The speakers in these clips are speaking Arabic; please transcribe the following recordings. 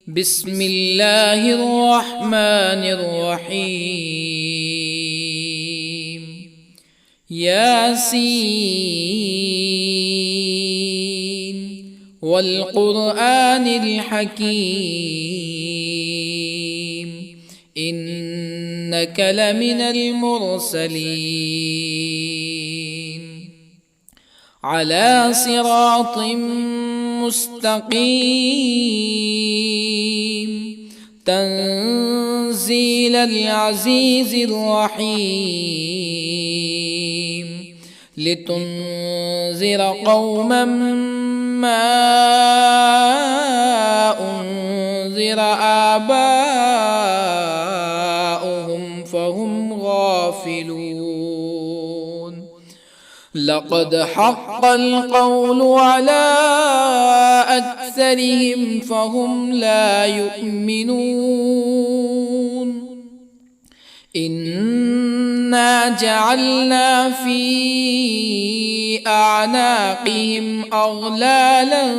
بسم الله الرحمن الرحيم. ياسين والقرآن الحكيم إنك لمن المرسلين على صراط مستقيم تنزيل العزيز الرحيم لتنذر قوما ما أنذر آباؤهم فهم غافلون. لقد حق القول على أكثرهم فهم لا يؤمنون. إنا جعلنا في أعناقهم أغلالا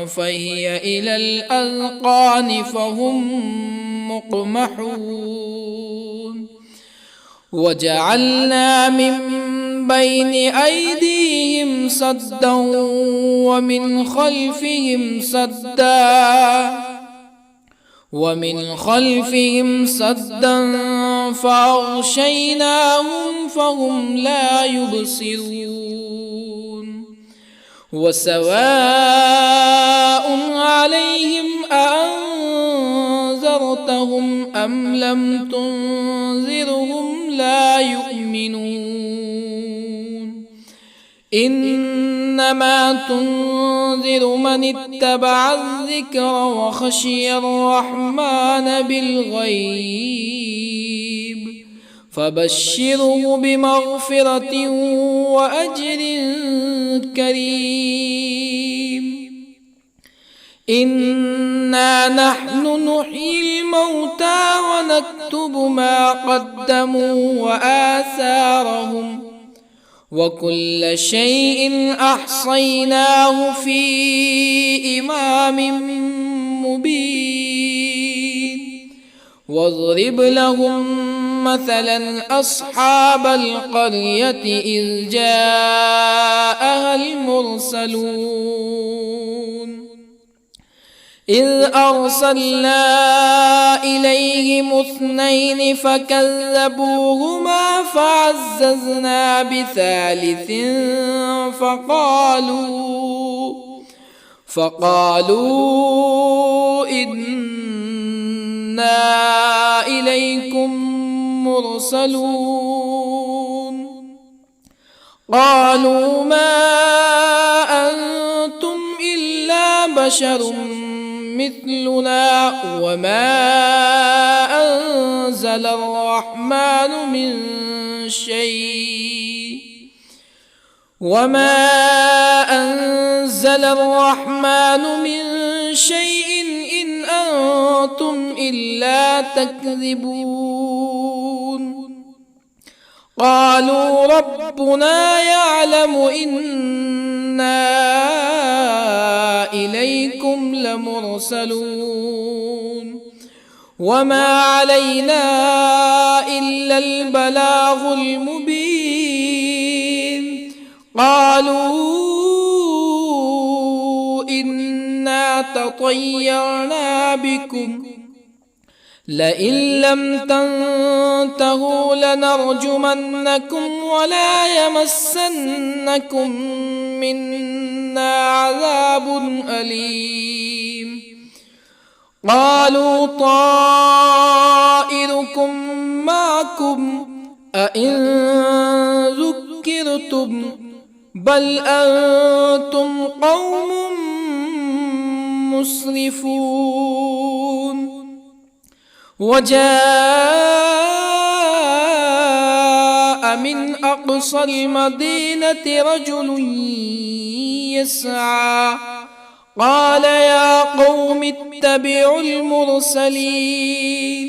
فهي إلى الأذقان فهم مقمحون. وجعلنا من بين أيديهم سدا ومن خلفهم سدا فأغشيناهم فهم لا يبصرون. وسواء عليهم أأنذرتهم أم لم تنذرهم لا يؤمنون. إنما تنذر من اتبع الذكر وخشي الرحمن بالغيب فبشره بمغفرة وأجر كريم. إنا نحن نحيي الموتى ونكتب ما قدموا وآثارهم وكل شيء أحصيناه في إمام مبين. واضرب لهم مثلا أصحاب القرية إذ جاءها المرسلون إذ أرسلنا إليهم اثنين فكذبوهما فعززنا بثالث فقالوا إنا إليكم مرسلون. قالوا ما أنتم إلا بشر مثلنا وما أنزل الرحمن من شيء إن أنتم إلا تكذبون. قالوا ربنا يعلم إنا إليكم لمرسلون وما علينا إلا البلاغ المبين. قالوا إنا تطيرنا بكم لئن لم تنتهوا لنرجمنكم ولا يمسنكم منا عذاب أليم. قالوا طائركم معكم أئن ذكرتم بل أنتم قوم مسرفون. وجاء من أقصى المدينة رجل يسعى قال يا قوم اتبعوا المرسلين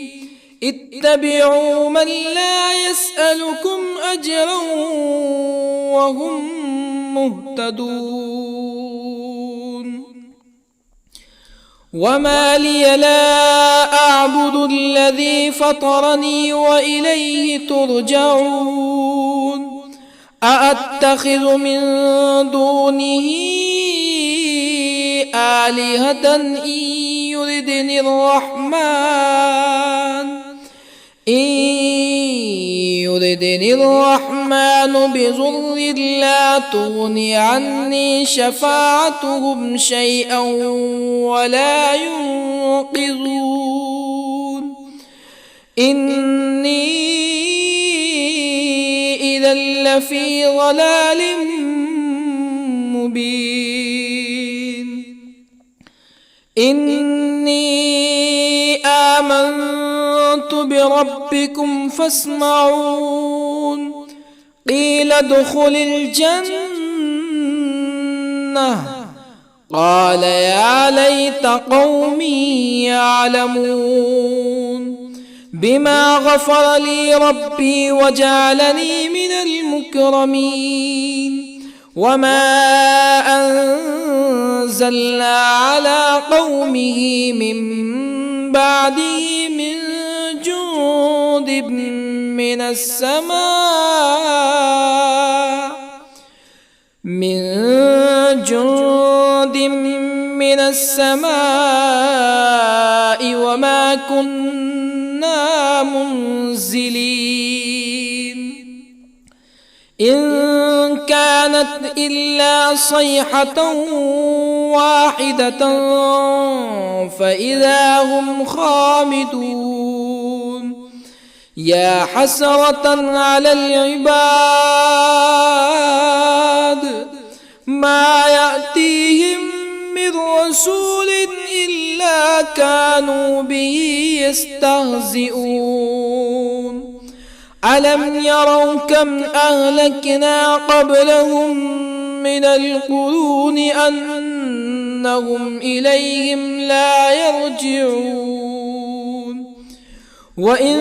اتبعوا من لا يسألكم أجرا وهم مهتدون. وما لي لا أعبد الذي فطرني وإليه ترجعون أأتخذ من دونه آلهة يردني الرحمن بضر لا تغن عني شفاعتهم شيئا ولا ينقذون إني إذا لفي ضلال مبين إني آمنت بربكم فاسمعون قيل ادخل الجنة قال يا ليت قومي يعلمون بما غفر لي ربي وجعلني من المكرمين وما أنزلنا على قومه من بعده من جند من السماء وما كنا منزلين إن كانت إلا صيحة واحدة فإذا هم خامدون يا حسرة على العباد ما يأتيهم من رسول إلا كانوا به يستهزئون ألم يروا كم أهلكنا قبلهم من القرون أنهم إليهم لا يرجعون وإن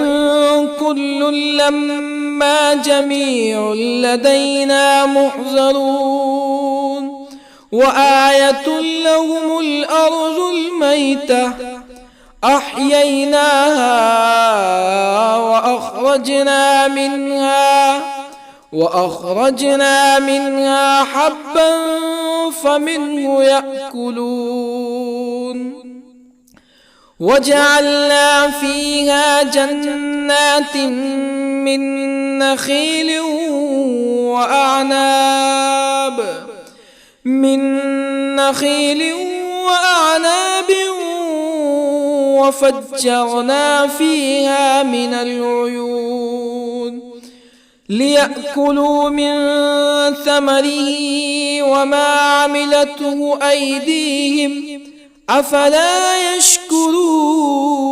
كل لما جميع لدينا محضرون وآية لهم الأرض الميتة أحييناها وأخرجنا منها حبا فمنه يأكلون وجعلنا فيها جنات من نخيل وأعناب وفجرنا فيها من العيون ليأكلوا من ثمره وما عملته أيديهم أفلا يشكرون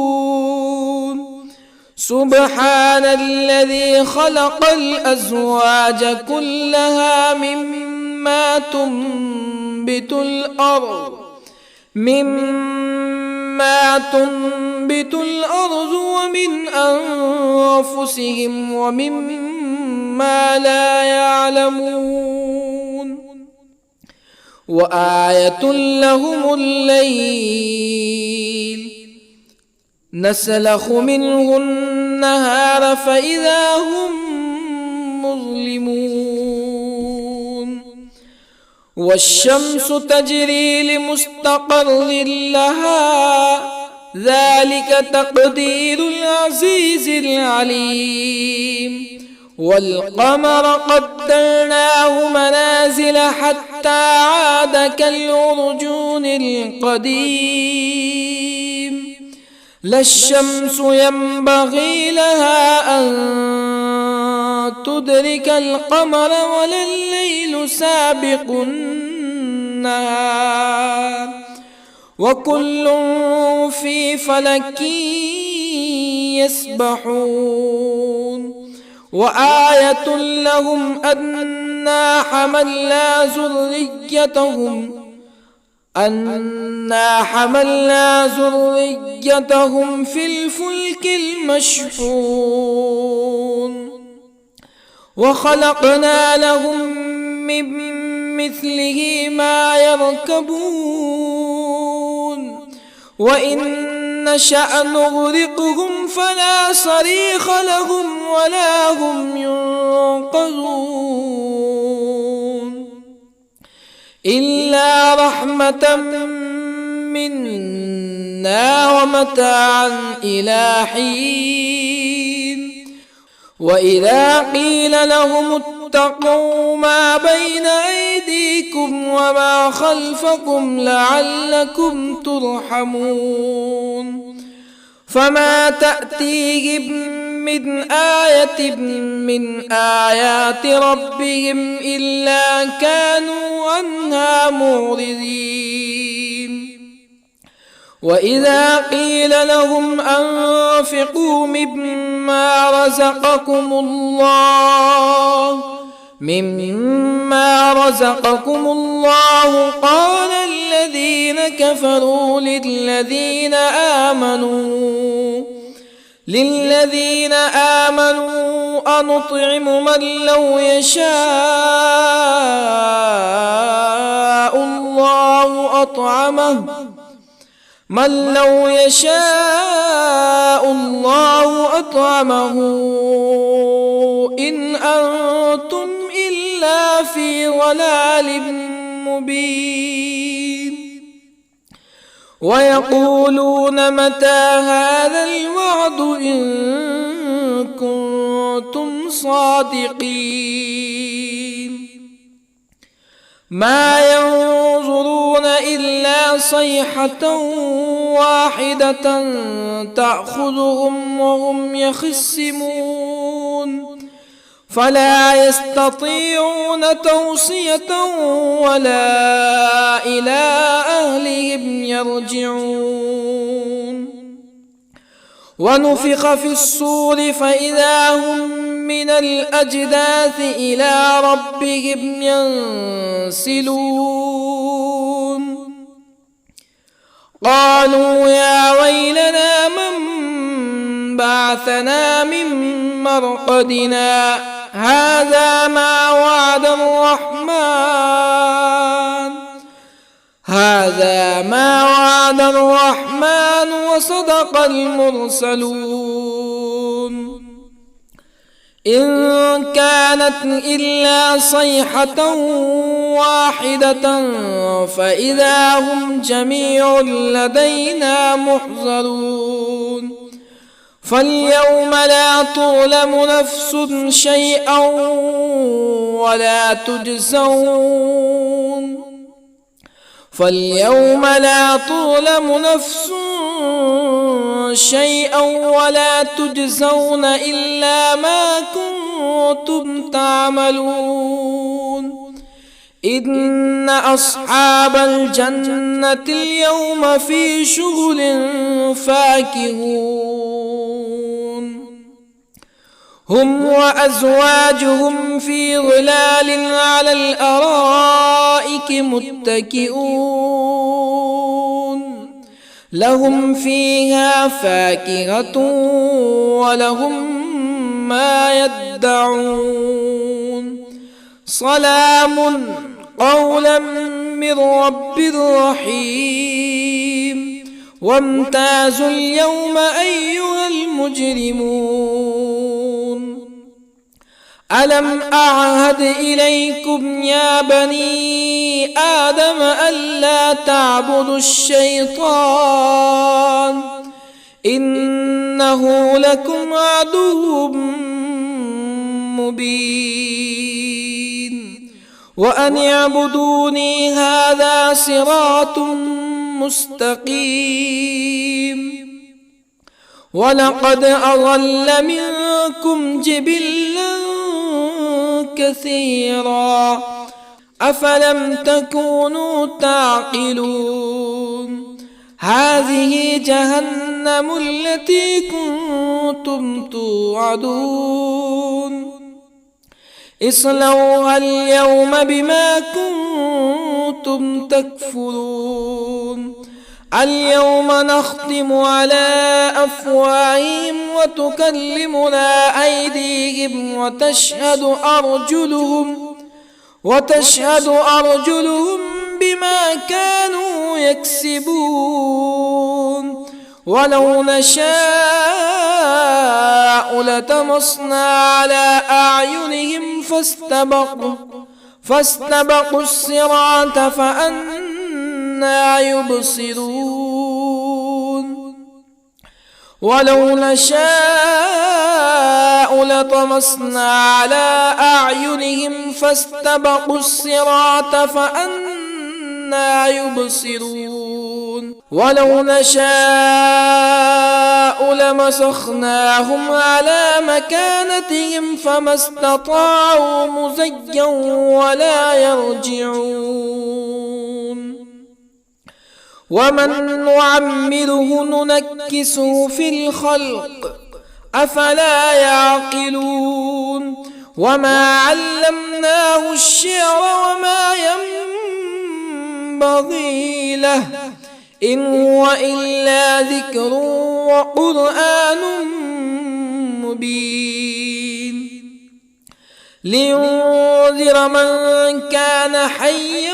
سبحان الذي خلق الأزواج كلها مما تنبت الأرض ومن أنفسهم ومما لا يعلمون وآية لهم الليل نسلخ منه النهار فإذا هم مظلمون والشمس تجري لمستقر لها ذلك تقدير العزيز العليم والقمر قدرناه منازل حتى عاد كالعرجون القديم لا الشمس ينبغي لها أن تدرك القمر ولا الليل سابق النهار وكل في فلك يسبحون وآية لهم أنا حملنا ذريتهم في الفلك المشحون وخلقنا لهم من مثله ما يركبون وإن نشأ نغرقهم فلا صريخ لهم ولا هم ينقذون إلا رحمة منا ومتاعا إلى حين وإذا قيل لهم اتقوا ما بين أيديكم وما خلفكم لعلكم ترحمون فما تأتيهم من آية من آيات ربهم إلا كانوا عنها معرضين وإذا قيل لهم أنفقوا مما رزقكم الله قال الذين كفروا للذين آمنوا أنطعم من لو يشاء الله أطعمه إن أنتم إلا في ضلال مبين ويقولون متى هذا الوعد إن كنتم صادقين ما ينظرون إلا صيحة واحدة تأخذهم وهم يخصمون فلا يستطيعون توصية ولا إلى أهلهم يرجعون ونفخ في الصور فإذا هم من الأجداث إلى ربهم ينسلون قالوا يا ويلنا من بعثنا من مرقدنا هذا ما وعد الرحمن وصدق المرسلون إن كانت إلا صيحة واحدة فإذا هم جميع لدينا محضرون فاليوم لا تظلم نفس شيئا ولا تجزون إلا ما كنتم تعملون إن أصحاب الجنة اليوم في شغل فاكهون هم وأزواجهم في ظلال على الأرائك متكئون لهم فيها فاكهة ولهم ما يدعون سلام قولا من رب رحيم وامتازوا اليوم أيها المجرمون ألم أعهد إليكم يا بني آدم ألا تعبدوا الشيطان إنه لكم عدو مبين وأن اعبدوني هذا صراط مستقيم ولقد أضل منكم جبلا كثيرا أفلم تكونوا تعقلون هذه جهنم التي كنتم توعدون اصلوها اليوم بما كنتم تكفرون اليوم نختم على أفواههم وتكلمنا أيديهم وتشهد أرجلهم بما كانوا يكسبون ولو نشاء لطمسنا على أعينهم فاستبقوا الصراط فأنى يبصرون ولو نشاء لطمسنا على أعينهم فاستبقوا الصراط فأنى يبصرون ولو نشاء لمسخناهم على مكانتهم فما استطاعوا مزيا ولا يرجعون ومن نعمره ننكسه في الخلق أفلا يعقلون وما علمناه الشعر وما ينبغي له إن هو إلا ذكر وقرآن مبين لينذر من كان حيا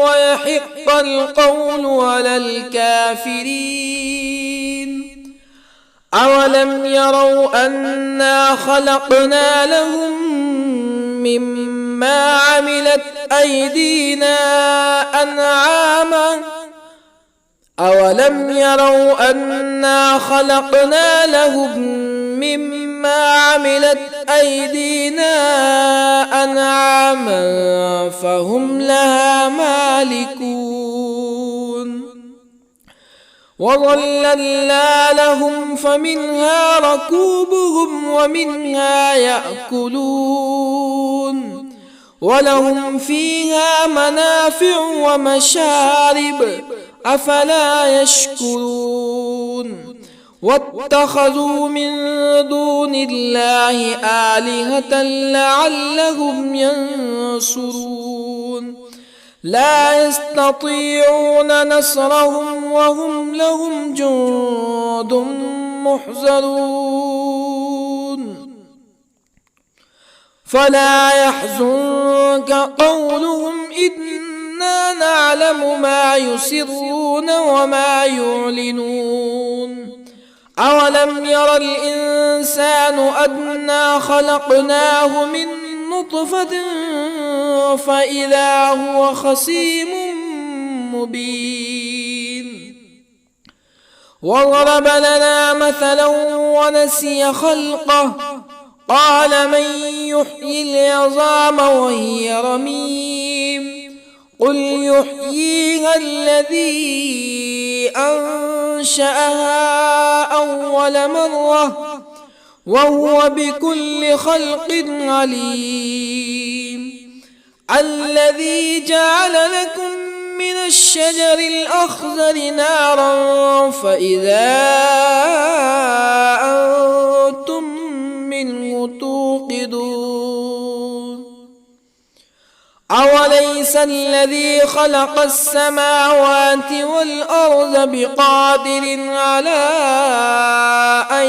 ويحق القول على الكافرين أولم يروا أنا خلقنا لهم مما عملت أيدينا أنعاما أولم يروا أنا خلقنا لهم مما عملت أيدينا أنعاما فهم لها مالكون وظللنا لهم فمنها ركوبهم ومنها يأكلون ولهم فيها منافع ومشارب أفلا يشكرون واتخذوا من دون الله آلهة لعلهم ينصرون لا يستطيعون نصرهم وهم لهم جند محضرون فلا يحزنك قولهم إنا نعلم ما يسرون وما يعلنون أولم ير الإنسان أنا خلقناه من نطفة فإذا هو خصيم مبين وضرب لنا مثلا ونسي خلقه قال من يحيي العظام وهي رميم قل يحييها الذي أنشأها أول مرة وهو بكل خلق عليم الذي جعل لكم من الشجر الأخضر نارا فإذا أنتم منه توقدون أوليس الذي خلق السماوات والأرض بقادر على أن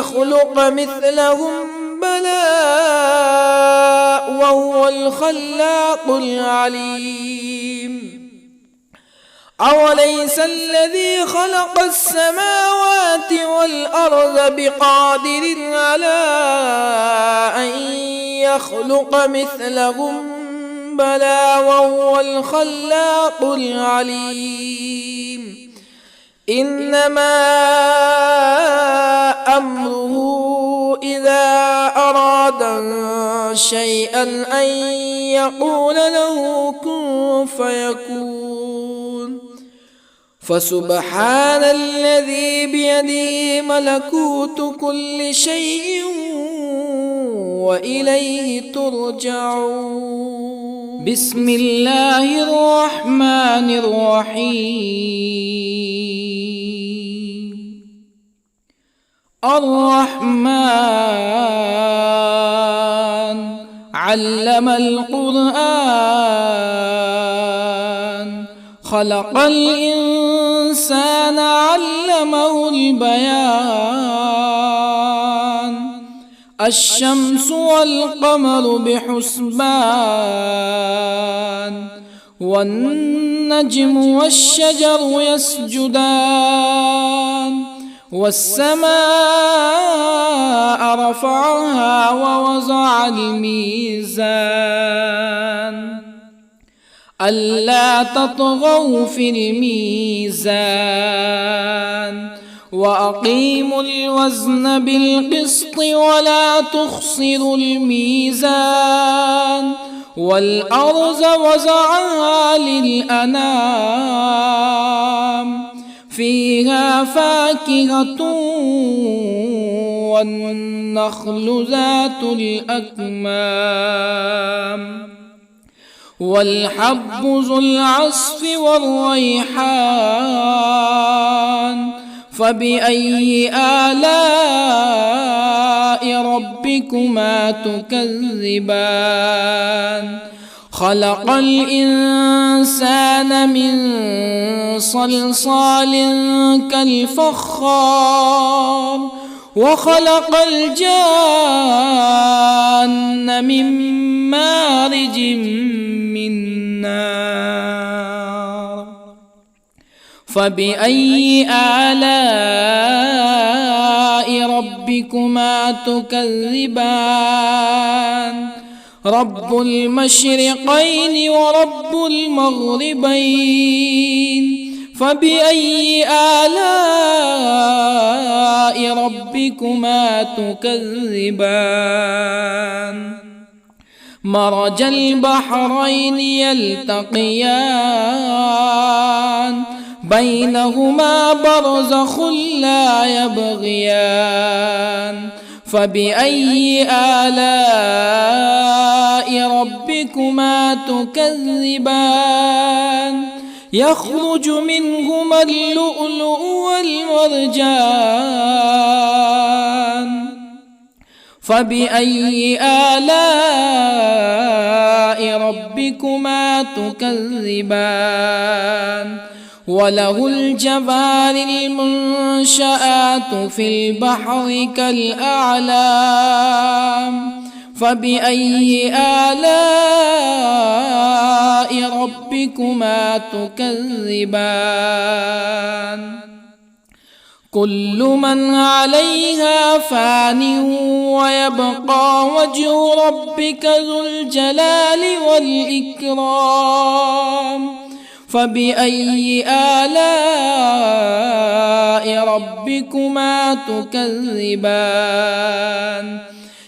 يخلق مثلهم بلى وهو الخلاق العليم أوليس الذي خلق السماوات والأرض بقادر على أن يخلق مثلهم بلى وهو الخلاق العليم إنما أمره إذا أراد شيئا أن يقول له كن فيكون فسبحان الذي بيده ملكوت كل شيء وإليه ترجعون بسم الله الرحمن الرحيم الرحمن علم القرآن خلق الإنسان الإنسان علمه البيان الشمس والقمر بحسبان والنجم والشجر يسجدان والسماء رفعها ووضع الميزان ألا تطغوا في الميزان وأقيموا الوزن بالقسط ولا تخسروا الميزان والأرض وضعها للأنام فيها فاكهة والنخل ذات الأكمام والحب ذو العصف والريحان فبأي آلاء ربكما تكذبان خلق الإنسان من صلصال كالفخار وخلق الجان من مارج من نار فبأي آلاء ربكما تكذبان رب المشرقين ورب المغربين فبأي آلاء ربكما تكذبان مرج البحرين يلتقيان بينهما برزخ لا يبغيان فبأي آلاء ربكما تكذبان يخرج منهما اللؤلؤ والمرجان فبأي آلاء ربكما تكذبان وله الجوار المنشآت في البحر كالأعلام فبأي آلاء ربكما تكذبان كل من عليها فان ويبقى وجه ربك ذو الجلال والإكرام فبأي آلاء ربكما تكذبان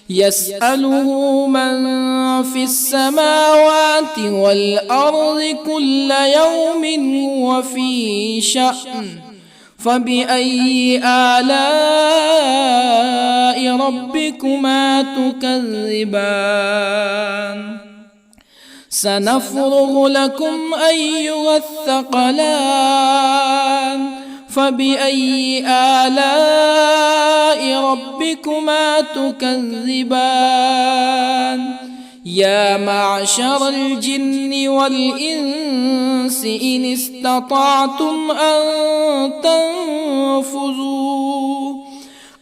يسأله من في السماوات والأرض كل يوم هو في شأن فبأي آلاء ربكما تكذبان سنفرغ لكم أيها الثقلان فبأي آلاء ربكما تكذبان يا معشر الجن والإنس إن استطعتم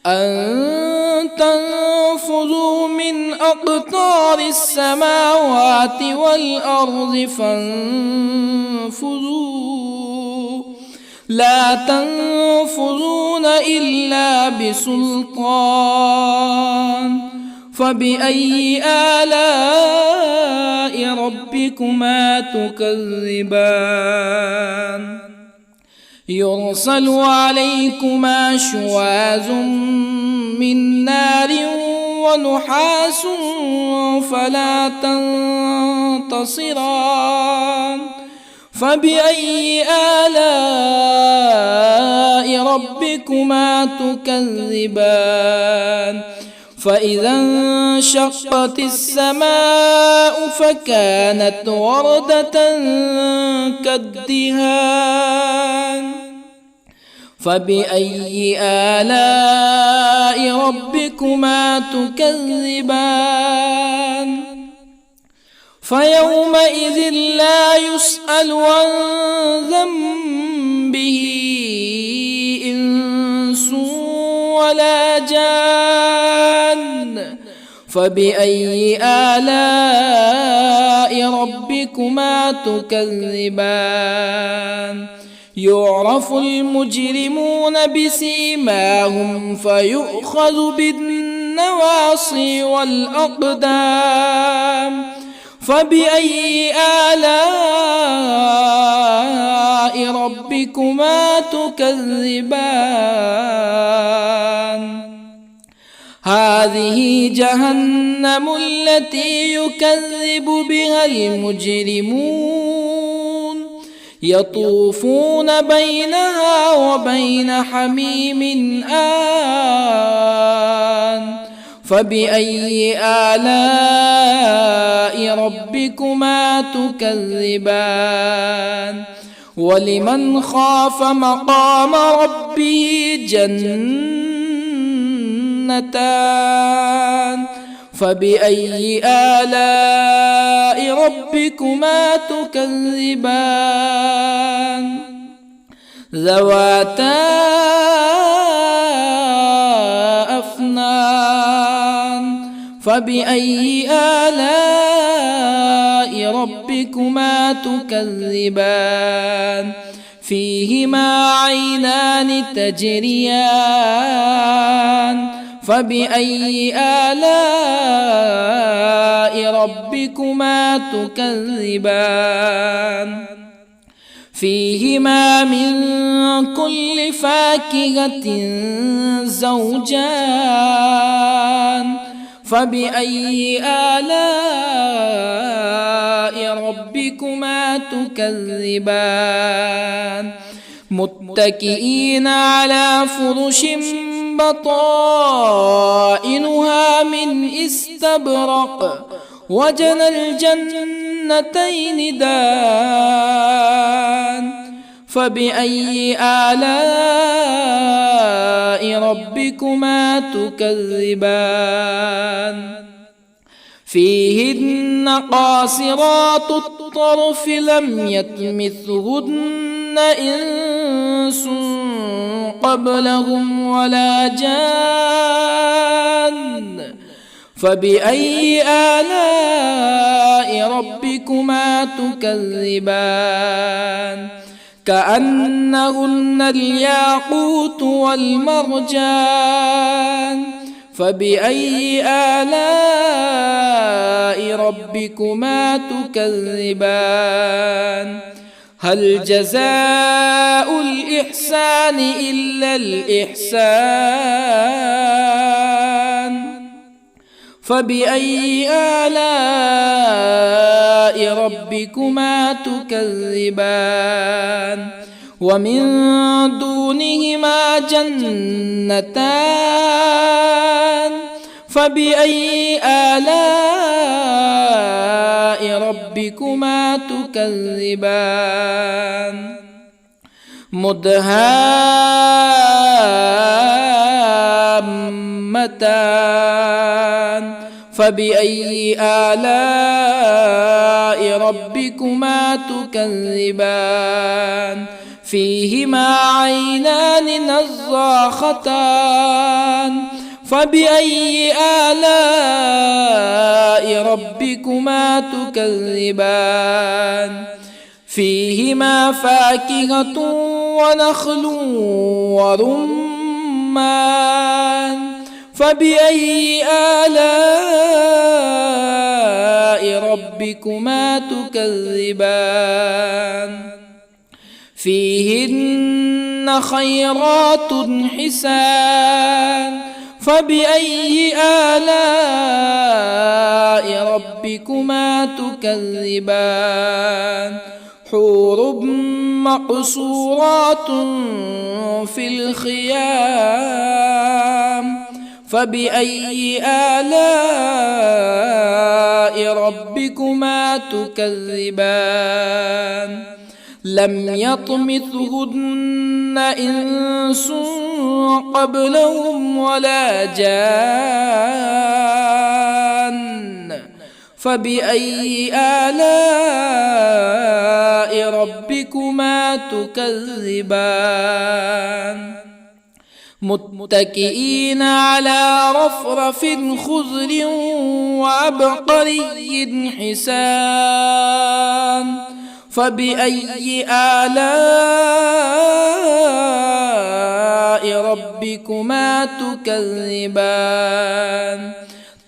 أن تنفذوا من أقطار السماوات والأرض فانفذوا لا تنفذون إلا بسلطان فبأي آلاء ربكما تكذبان يرسل عليكما شواظ من نار ونحاس فلا تنتصران فبأي آلاء ربكما تكذبان فإذا انشقت السماء فكانت وردة كالدهان فبأي آلاء ربكما تكذبان فيومئذ لا يسأل عن ذنبه ولا جان فبأي آلاء ربكما تكذبان يعرف المجرمون بسيماهم فيؤخذ بالنواصي والأقدام فبأي آلاء ربكما تكذبان هذه جهنم التي يكذب بها المجرمون يطوفون بينها وبين حميم آن فبأي آلاء ربكما تكذبان ولمن خاف مقام ربه جنتان فبأي آلاء ربكما تكذبان ذواتا أفنان فبأي آلاء ربكما تكذبان فيهما عينان تجريان فبأي آلاء ربكما تكذبان فيهما من كل فاكهة زوجان فبأي آلاء ربكما تكذبان متكئين على فرش بطائنها من استبرق وجنى الجنتين دان فبأي آلاء ربكما تكذبان فيهن قاصرات الطرف لم يطمثهن إنس قبلهم ولا جان فبأي آلاء ربكما تكذبان كأنهن الياقوت والمرجان فبأي آلاء ربكما تكذبان هل جزاء الإحسان إلا الإحسان فبأي آلاء ربكما تكذبان ومن دونهما جنتان فبأي آلاء ربكما تكذبان مدهامتان فبأي آلاء ربكما تكذبان فيهما عينان نضاختان فبأي آلاء ربكما تكذبان فيهما فاكهة ونخل ورمان فبأي آلاء ربكما تكذبان فيهن خيرات حسان فبأي آلاء ربكما تكذبان حور مقصورات في الخيام فبأي آلاء ربكما تكذبان لم يطمثهن إنس قبلهم ولا جان فبأي آلاء ربكما تكذبان متكئين على رفرف خضر وعبقري حسان فبأي آلاء ربكما تكذبان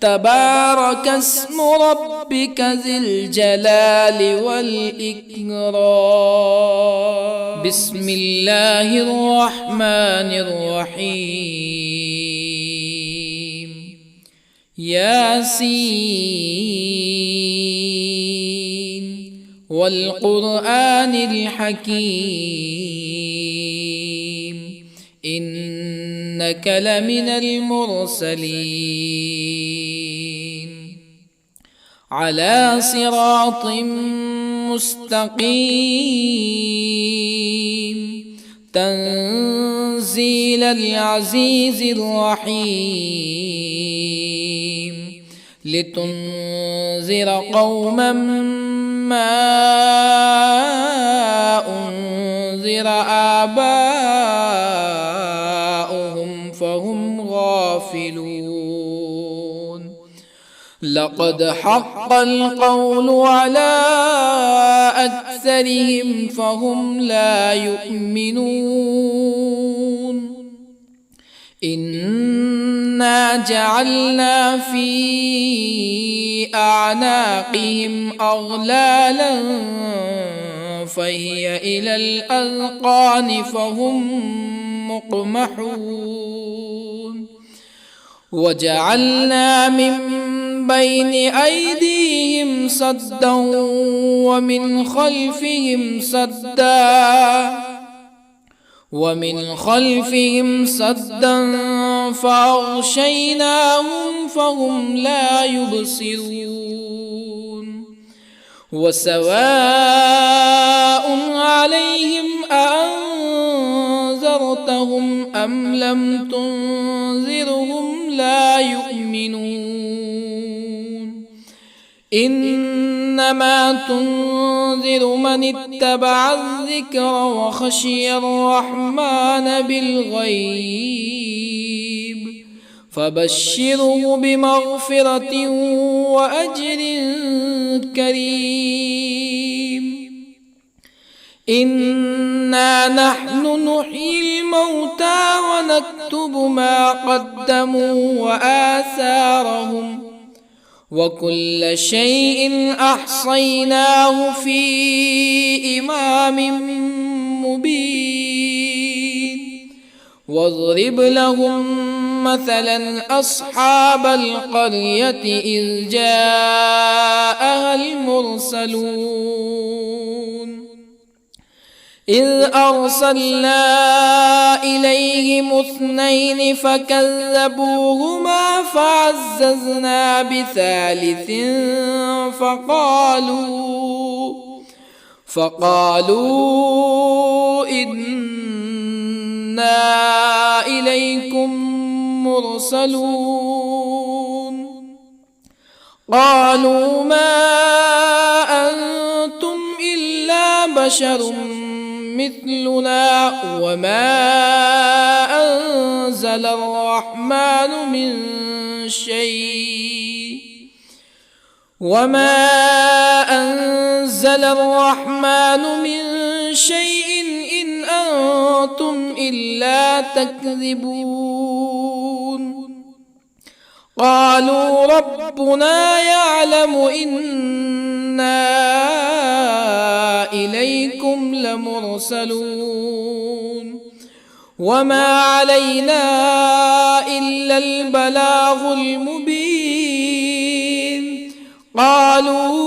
تبارك اسم ربك ذي الجلال والإكرام بسم الله الرحمن الرحيم ياسين والقرآن الحكيم إنك لمن المرسلين على صراط مستقيم تنزيل العزيز الرحيم لتنذر قوما ما أنذر آباؤهم فهم غافلون لقد حق القول على أكثرهم فهم لا يؤمنون إنا جعلنا في أعناقهم أغلالا فهي إلى الأذقان فهم مقمحون وجعلنا من بين أيديهم سدا ومن خلفهم سدا فأغشيناهم فهم لا يبصرون وسواء عليهم أأنذرتهم أم لم تنذرهم لا يؤمنون إنما تنذر من اتبع الذكر وخشي الرحمن بالغيب فبشره بمغفرة وأجر كريم إنا نحن نحيي الموتى ونكتب ما قدموا وآثارهم وكل شيء أحصيناه في إمام مبين واضرب لهم مثلا أصحاب القرية إذ جاءها المرسلون إذ أرسلنا إليهم اثنين فكذبوهما فعززنا بثالث فقالوا إنا إليكم مرسلون قالوا ما أنتم إلا بشر مثلنا وما أنزل الرحمن من شيء إن أنتم إلا تكذبون قالوا ربنا يعلم إنا إليكم لمرسلون وما علينا إلا البلاغ المبين قالوا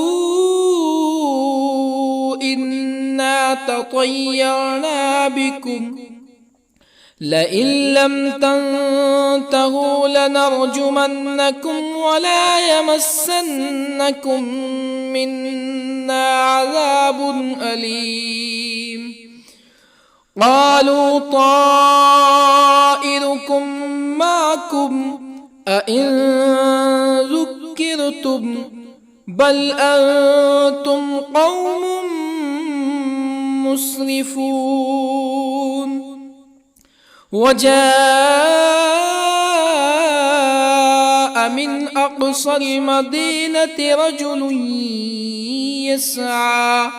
إنا تطيرنا بكم لئن لم تنتهوا لنرجمنكم ولا يمسنكم منا عذاب أليم قالوا طائركم معكم أئن ذكرتم بل أنتم قوم مسرفون وجاء من أقصى المدينة رجل يسعى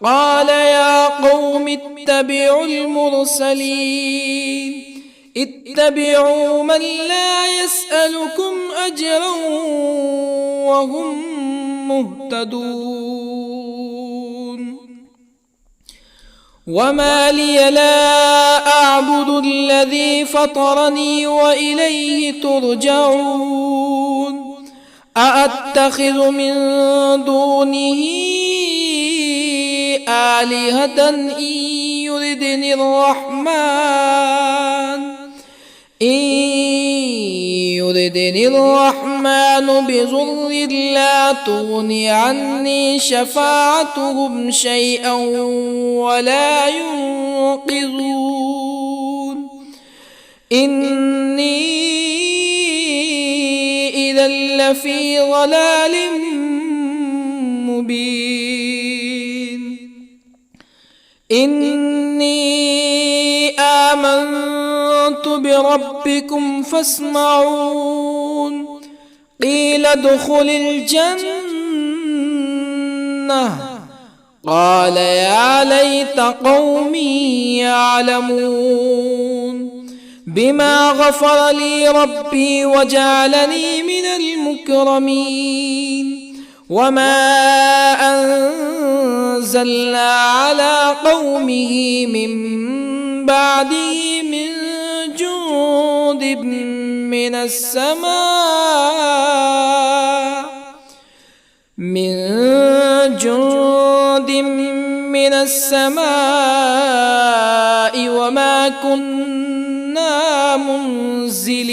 قال يا قوم اتبعوا المرسلين اتبعوا من لا يسألكم أجرا وهم مهتدون وما لي لا أعبد الذي فطرني وإليه ترجعون أأتخذ من دونه آلهة إن يردني الرحمن بضر لا تغني عني شفاعتهم شيئا ولا ينقذون إني إذا لفي ضلال مبين إني آمنت بربكم فاسمعون قيل ادخل الجنة قال يا ليت قومي يعلمون بما غفر لي ربي وجعلني من المكرمين وما أنزلنا على قومه من بعده من جند من السماء وما كنا منزلين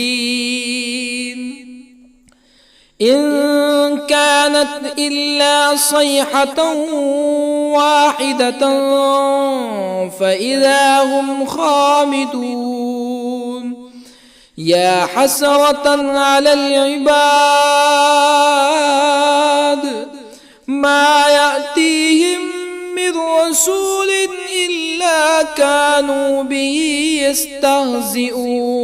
إن كانت إلا صيحة واحدة فإذا هم خامدون يا حسرة على العباد ما يأتيهم من رسول إلا كانوا به يستهزئون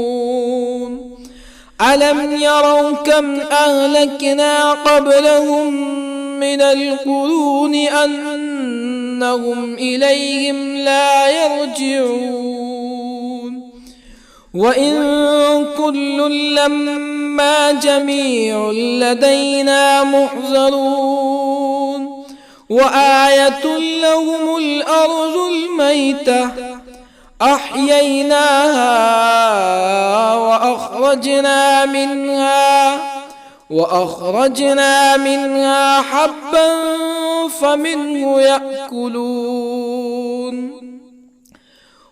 ألم يروا كم أهلكنا قبلهم من القرون أنهم إليهم لا يرجعون وإن كل لما جميع لدينا محضرون وآية لهم الأرض الميتة أحييناها وأخرجنا منها حبا فمنه يأكلون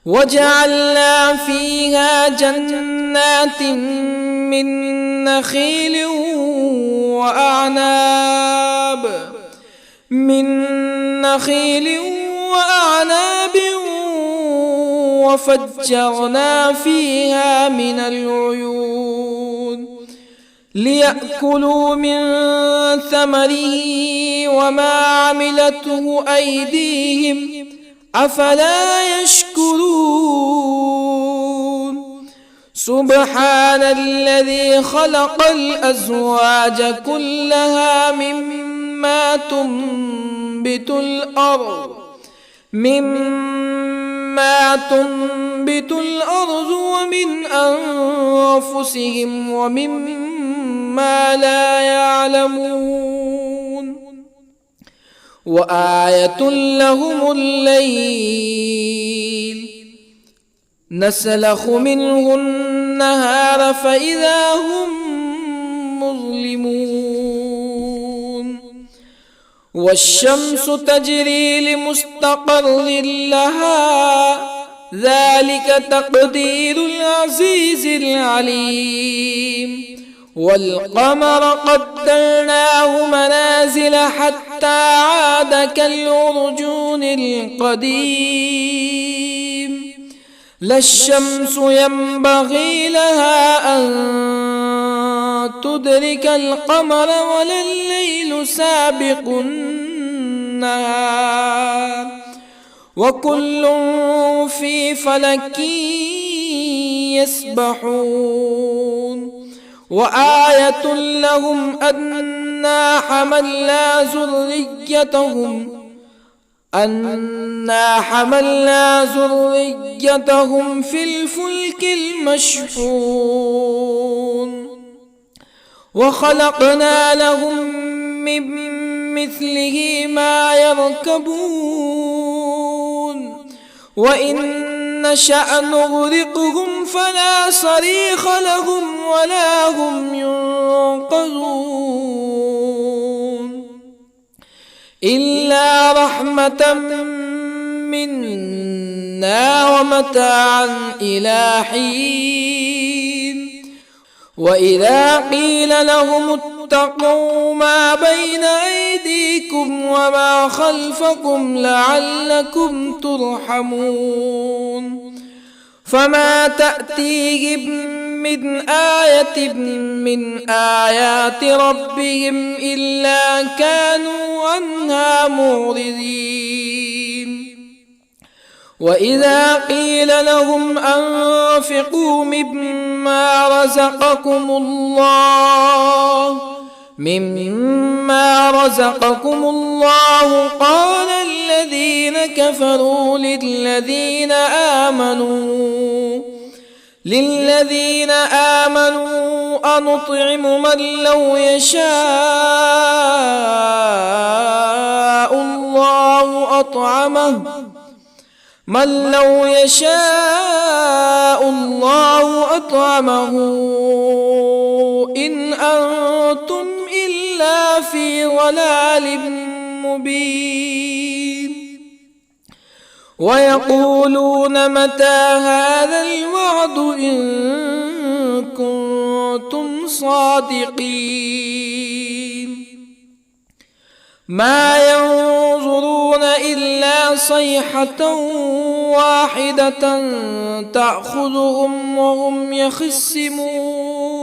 وجعلنا فيها جنات من نخيل وأعناب وفجرنا فيها من العيون ليأكلوا من ثمره وما عملته أيديهم أفلا يشكرون سبحان الذي خلق الأزواج كلها مما تنبت الأرض ومن أنفسهم ومما لا يعلمون وآية لهم الليل نسلخ منه النهار فإذا هم مظلمون والشمس تجري لمستقر لها ذلك تقدير العزيز العليم والقمر قدرناه منازل حتى عاد كالعرجون القديم لا الشمس ينبغي لها أن تدرك القمر ولا الليل سابق النهار وكل في فلك يسبحون وآية لهم أنا حملنا ذريتهم في الفلك المشحون وخلقنا لهم من مثله ما يركبون وإن نشأ نغرقهم فلا صريخ لهم ولا هم ينقذون إلا رحمة منا ومتاعا إلى حين وإذا قيل لهم اتقوا ما بين أيديكم وما خلفكم لعلكم ترحمون فما تأتيهم من آية من آيات ربهم إلا كانوا عنها معرضين وإذا قيل لهم أنفقوا مما رزقكم الله قال الذين كفروا للذين آمنوا أنطعم من لو يشاء الله أطعمه إن أنتم إلا في ضلال مبين ويقولون متى هذا الوعد إن كنتم صادقين ما ينظرون إلا صيحة واحدة تأخذهم وهم يخصمون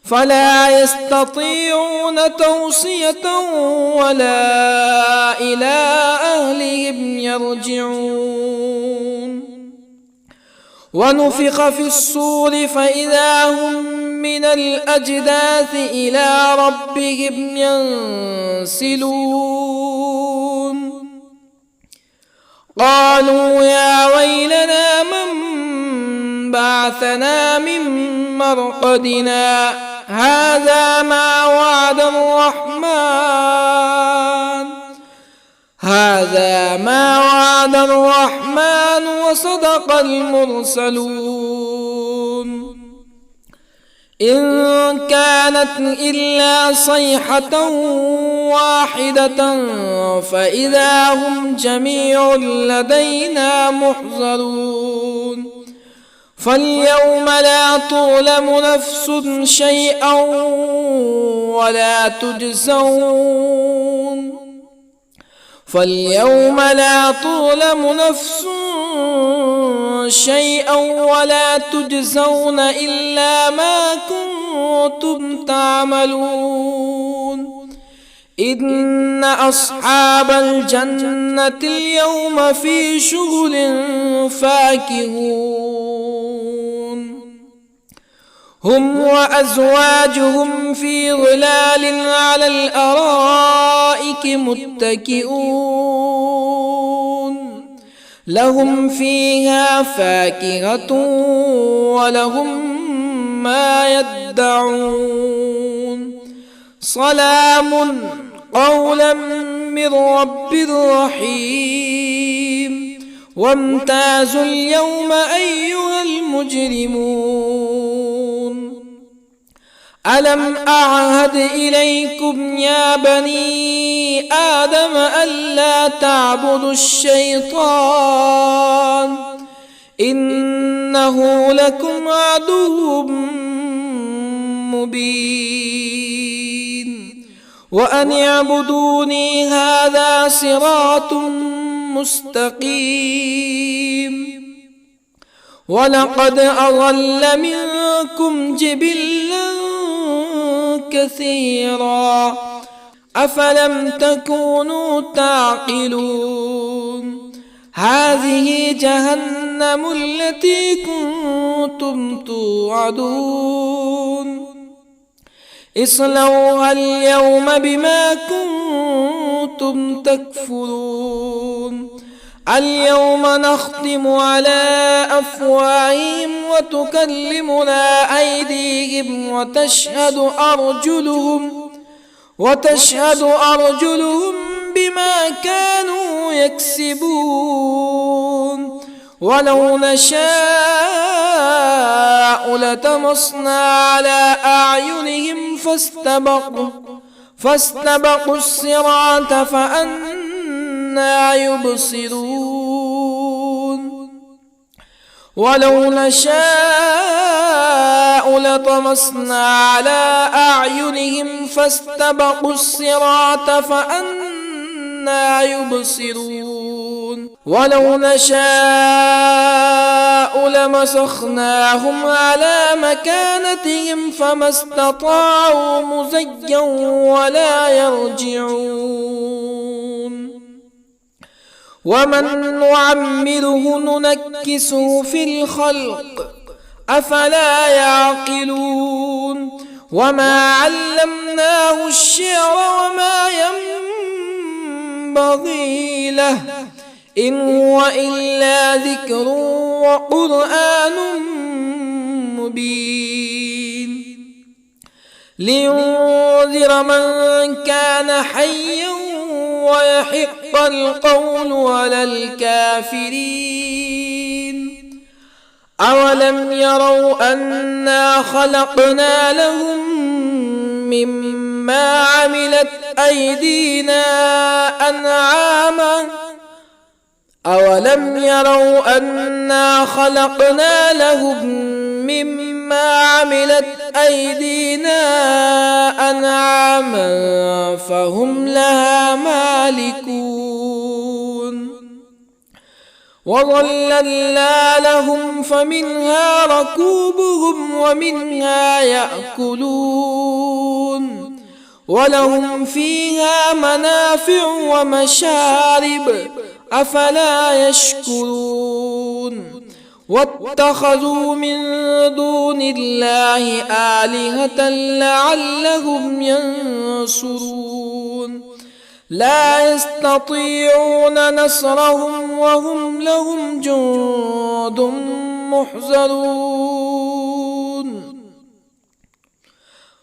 فلا يستطيعون توصية ولا إلى أهلهم يرجعون ونفخ في الصور فإذا هم من الأجداث إلى ربهم ينسلون قالوا يا ويلنا من بعثنا من مرقدنا هذا ما وعد الرحمن وصدق المرسلون إن كانت إلا صيحة واحدة فإذا هم جميع لدينا محضرون فاليوم لا تظلم نفس شيئا ولا تجزون إلا ما كنتم تعملون إن أصحاب الجنة اليوم في شغل فاكهون هم وأزواجهم في ظلال على الأرائك متكئون لهم فيها فاكهة ولهم ما يدعون سلام قولا من رب رحيم وامتازوا اليوم أيها المجرمون ألم أعهد إليكم يا بني آدم ألا تعبدوا الشيطان إنه لكم عدو مبين وأن اعبدوني هذا صراط مستقيم ولقد أضل منكم جبلا كثيرا أفلم تكونوا تعقلون هذه جهنم التي كنتم كنتم توعدون اصلوها اليوم بما كنتم تكفرون اليوم نختم على أفواههم وتكلمنا أيديهم وتشهد أرجلهم بما كانوا يكسبون ولو نشاء لطمسنا على أعينهم فاستبقوا الصراط فأنى يبصرون ولو نشاء لطمسنا على أعينهم فاستبقوا الصراط فأنى يبصرون ولو نشاء لمسخناهم على مكانتهم فما استطاعوا مزيا ولا يرجعون ومن نعمره ننكسه في الخلق أفلا يعقلون وما علمناه الشعر وما ينبغي له إن هو إلا ذكر وقرآن مبين لينذر من كان حيا ويحق القول على الكافرين أولم يروا أنا خلقنا لهم مما عملت أيدينا أنعاما أولم يروا أنا خلقنا لهم مما عملت أيدينا أنعاما فهم لها مالكون وظللنا لهم فمنها ركوبهم ومنها يأكلون ولهم فيها منافع ومشارب أفلا يشكرون واتخذوا من دون الله آلهة لعلهم ينصرون لا يستطيعون نصرهم وهم لهم جند محضرون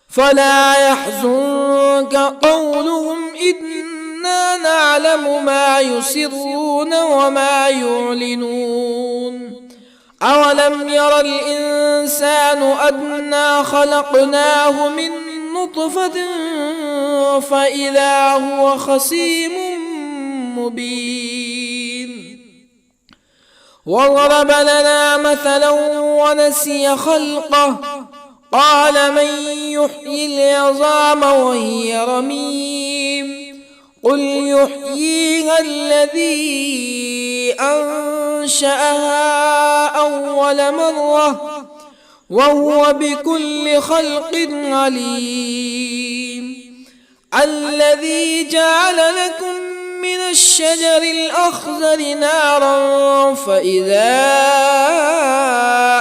فلا يحزنك قولهم إنا نعلم ما يسرون وما يعلنون أولم ير الإنسان أنا خلقناه من نطفة فإذا هو خصيم مبين وضرب لنا مثلا ونسي خلقه قال من يحيي العظام وهي رميم قل يحييها الذي أنشأها أول مرة وهو بكل خلق عليم الذي جعل لكم من الشجر الأخضر نارا فإذا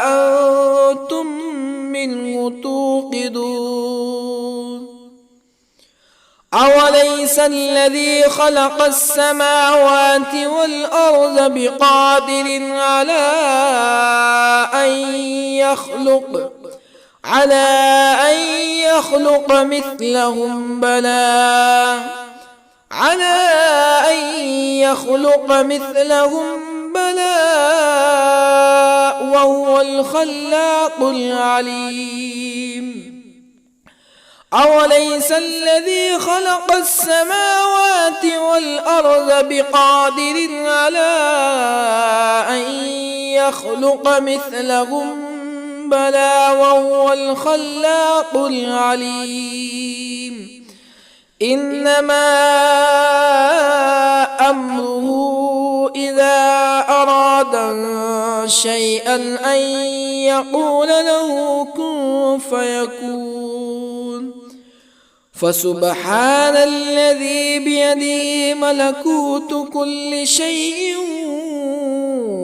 أنتم منه توقدون أوليس الذي خلق السماوات والأرض بقادر على أن يخلق مثلهم بلى وهو الخلاق العليم أوليس الذي خلق السماوات والأرض بقادر على أن يخلق مثلهم بلى وهو الخلاق العليم إنما أمره إذا أراد شيئا أن يقول له كن فيكون فسبحان الذي بيده ملكوت كل شيء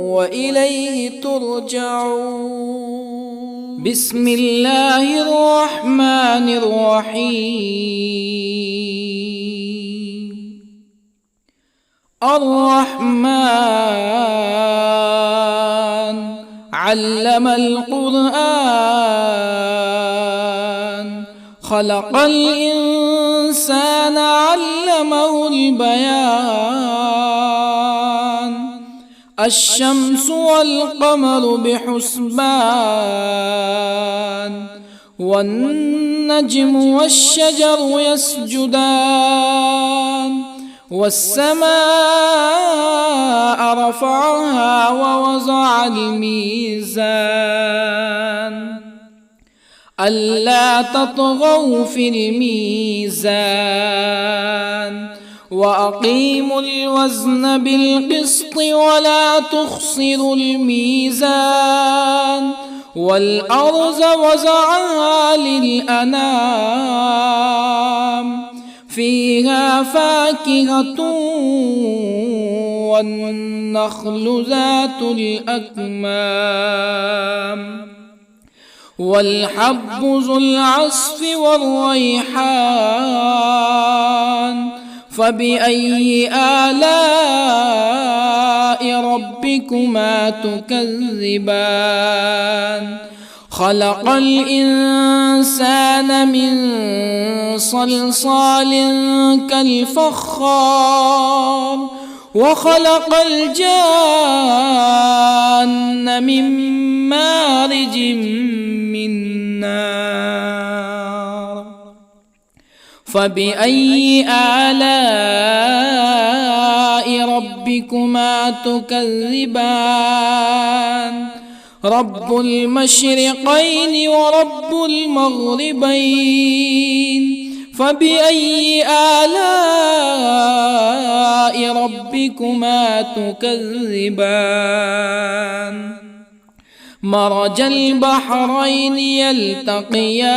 وإليه ترجعون. بسم الله الرحمن الرحيم. الرحمن علم القرآن، خلق الإنسان علمه البيان. الشمس والقمر بحسبان، والنجم والشجر يسجدان. والسماء رفعها ووضع الميزان، ألا تطغوا في الميزان. وأقيموا الوزن بالقسط ولا تخسروا الميزان. والأرض وضعها للأنام، فيها فاكهة والنخل ذات الأكمام، والحب ذو العصف والريحان. فبأي آلاء ربكما تكذبان؟ خلق الإنسان من صلصال كالفخار، وخلق الجان من مارج من نار. فبأي آلاء ربكما تكذبان؟ رب المشرقين ورب المغربين. فبأي آلاء ربكما تكذبان؟ مرج البحرين يلتقيان،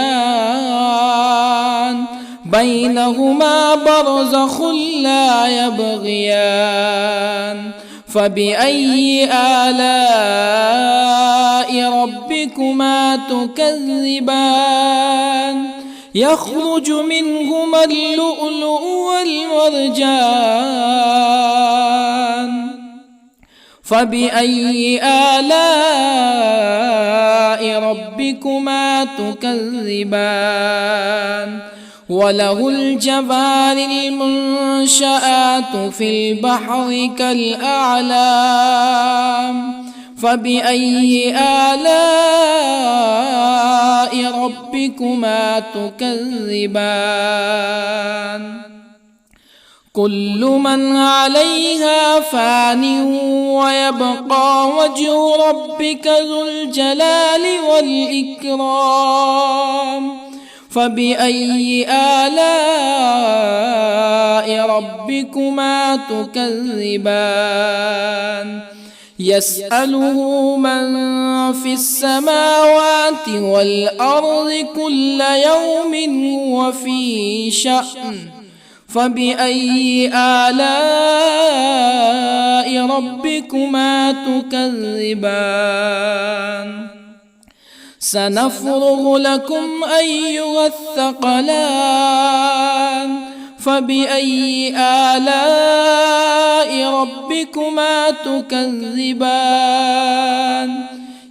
بينهما برزخ لا يبغيان. فبأي آلاء ربكما تكذبان؟ يخرج منهما اللؤلؤ والمرجان. فبأي آلاء ربكما تكذبان؟ وله الجوار المنشآت في البحر كالأعلام. فبأي آلاء ربكما تكذبان؟ كل من عليها فان، ويبقى وجه ربك ذو الجلال والإكرام. فبأي آلاء ربكما تكذبان؟ يسأله من في السماوات والأرض كل يوم هو في شأن. فبأي آلاء ربكما تكذبان؟ سنفرغ لكم أيها الثقلان. فبأي آلاء ربكما تكذبان؟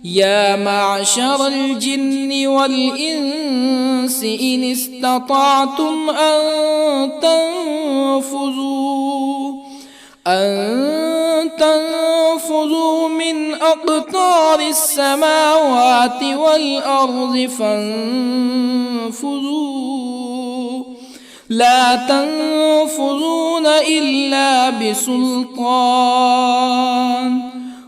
يا معشر الجن والإنس إن استطعتم أن تنفذوا من أقطار السماوات والأرض فانفذوا، لا تنفذون إلا بسلطان.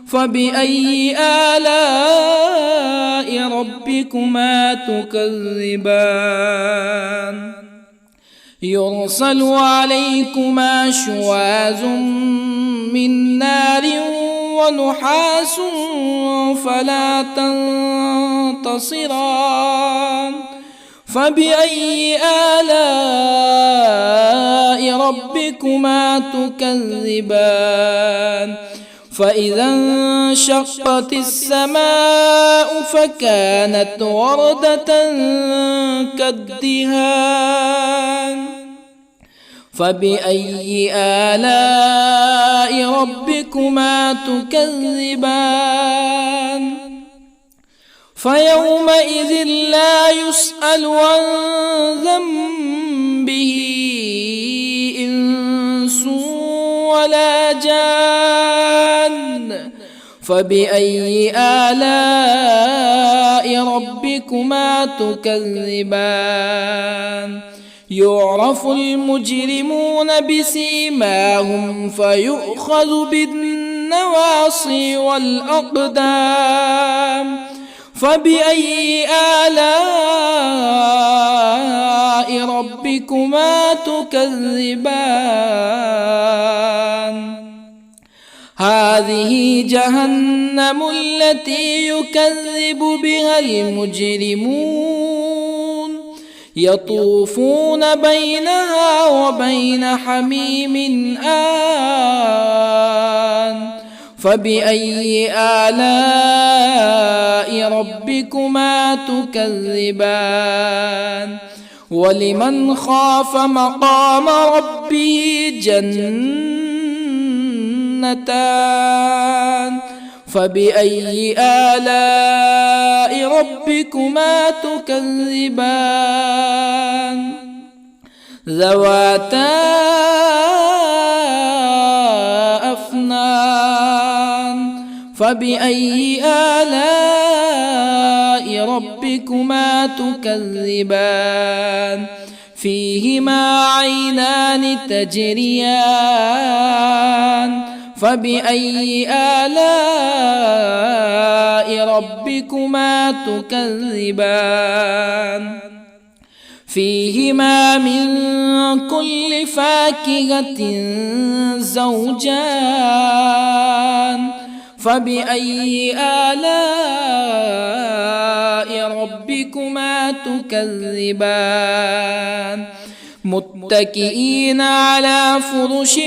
فبأي آلاء ربكما تكذبان؟ يرسل عليكما شواظ من نار ونحاس فلا تنتصران. فبأي آلاء ربكما تكذبان؟ فإذا انشقت السماء فكانت وردة كالدهان فبأي آلاء ربكما تكذبان فيومئذ لا يسأل عن ذنبه إنس ولا جان فبأي آلاء ربكما تكذبان يعرف المجرمون بسيماهم فيؤخذ بالنواصي والأقدام فبأي آلاء ربكما تكذبان هذه جهنم التي يكذب بها المجرمون يطوفون بينها وبين حميم آن فبأي آلاء ربكما تكذبان ولمن خاف مقام ربه جنتان فبأي آلاء ربكما تكذبان ذواتا أفنان فبأي آلاء ربكما تكذبان فيهما عينان تجريان فبأي آلاء ربكما تكذبان فيهما من كل فاكهة زوجان فبأي آلاء ربكما تكذبان متكئين على فرش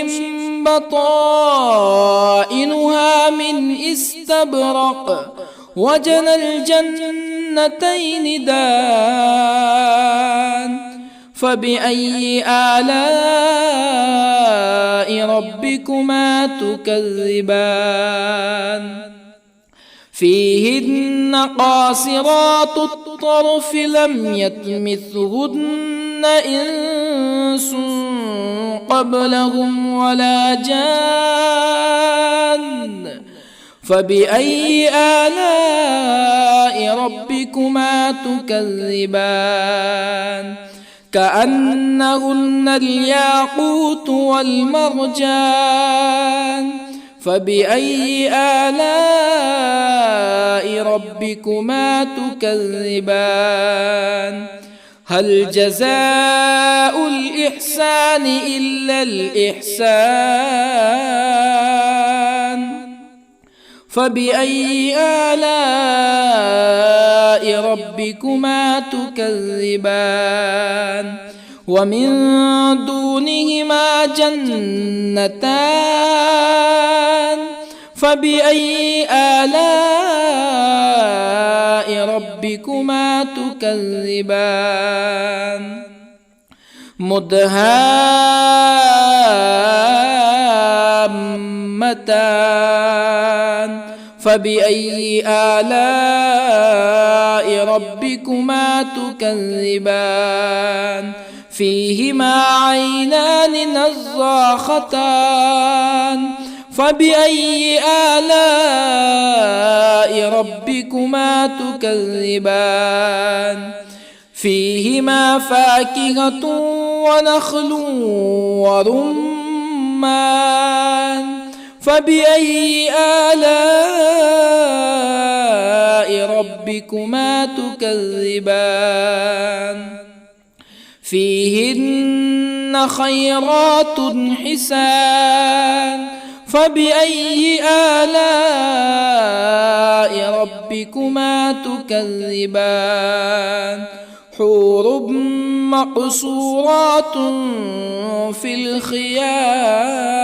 بطائنها من استبرق وجنى الجنتين دان فبأي آلاء ربكما تكذبان فيهن قاصرات الطرف لم يطمثهن إنس قبلهم ولا جان فبأي آلاء ربكما تكذبان كأنهن الياقوت والمرجان فبأي آلاء ربكما تكذبان هل جزاء الإحسان إلا الإحسان فبأي آلاء ربكما تكذبان ومن دونهما جنتان فبأي آلاء ربكما تكذبان مدهامتان فبأي آلاء ربكما تكذبان فيهما عينان نضاختان فبأي آلاء ربكما تكذبان فيهما فاكهة ونخل ورمان فبأي آلاء ربكما تكذبان فيهن خيرات حسان فبأي آلاء ربكما تكذبان حور مقصورات في الخيام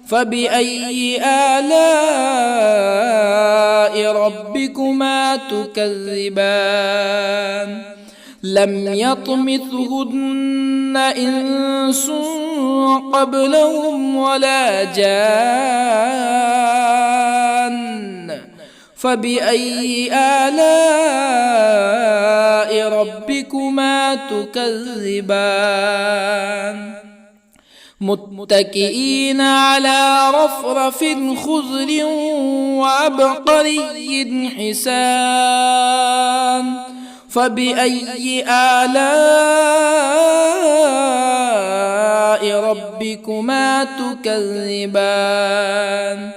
فبأي آلاء ربكما تكذبان لم يطمثهن إنس قبلهم ولا جان فبأي آلاء ربكما تكذبان متكئين على رفرف خضر وعبقري حسان فبأي آلاء ربكما تكذبان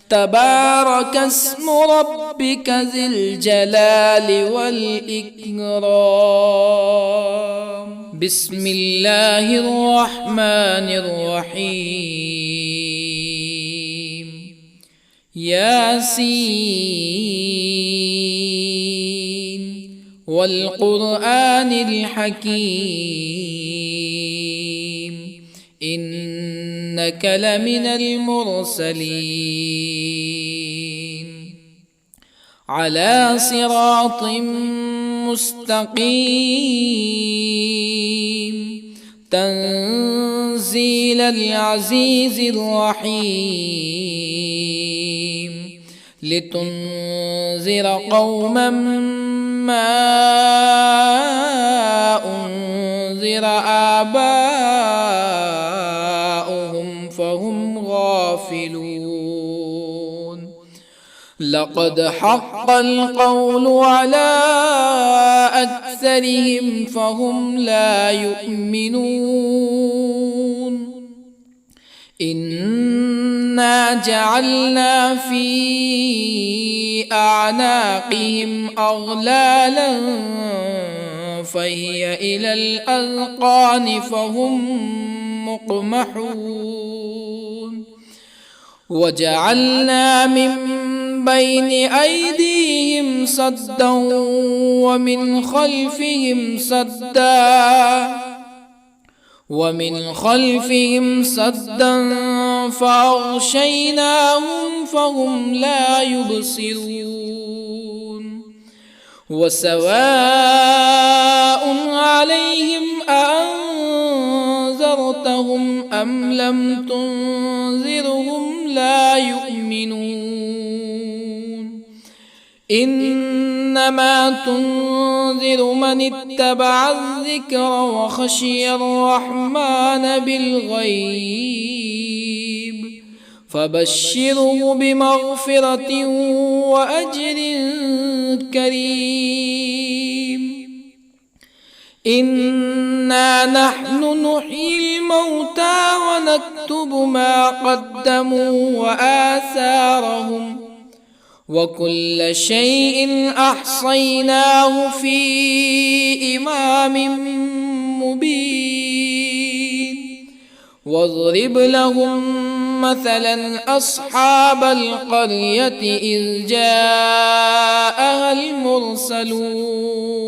تبارك اسم ربك ذي الجلال والإكرام بسم الله الرحمن الرحيم ياسين والقرآن الحكيم إنك لمن المرسلين على صراط مستقيم تنزيل العزيز الرحيم لتنذر قوما ما أنذر آباؤهم فهم غافلون لقد حق القول على أكثرهم فهم لا يؤمنون إنا جعلنا في أعناقهم أغلالا فهي إلى الأذقان فهم مقمحون وجعلنا من بين أيديهم سدا ومن خلفهم سدا فأغشيناهم فهم لا يبصرون وسواء عليهم أأنذرتهم أم لم تنذرهم لا يؤمنون إنما تنذر من اتبع الذكر وخشي الرحمن بالغيب فبشره بمغفرة وأجر كريم إنا نحن نحيي الموتى ونكتب ما قدموا وآثارهم وكل شيء أحصيناه في إمام مبين واضرب لهم مثلا أصحاب القرية إذ جاءها المرسلون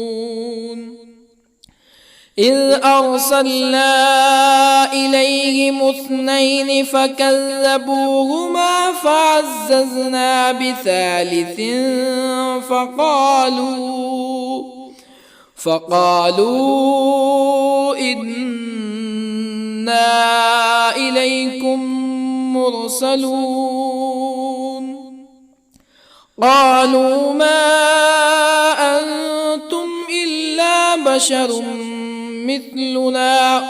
إذ أرسلنا إليهم اثنين فكذبوهما فعززنا بثالث فقالوا إنا إليكم مرسلون قالوا ما أنتم إلا بشر مثلنا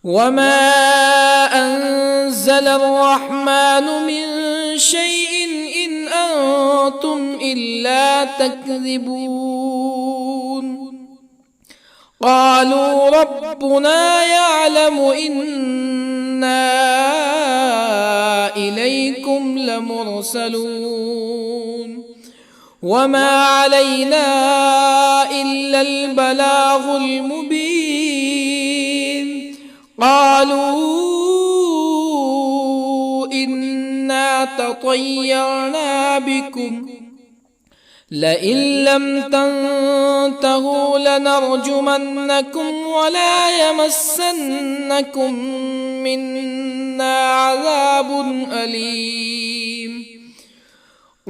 وما أنزل الرحمن من شيء إن أنتم إلا تكذبون قالوا ربنا يعلم إنا إليكم لمرسلون وما علينا إلا البلاغ المبين قالوا إنا تطيرنا بكم لئن لم تنتهوا لنرجمنكم ولا يمسنكم منا عذاب أليم.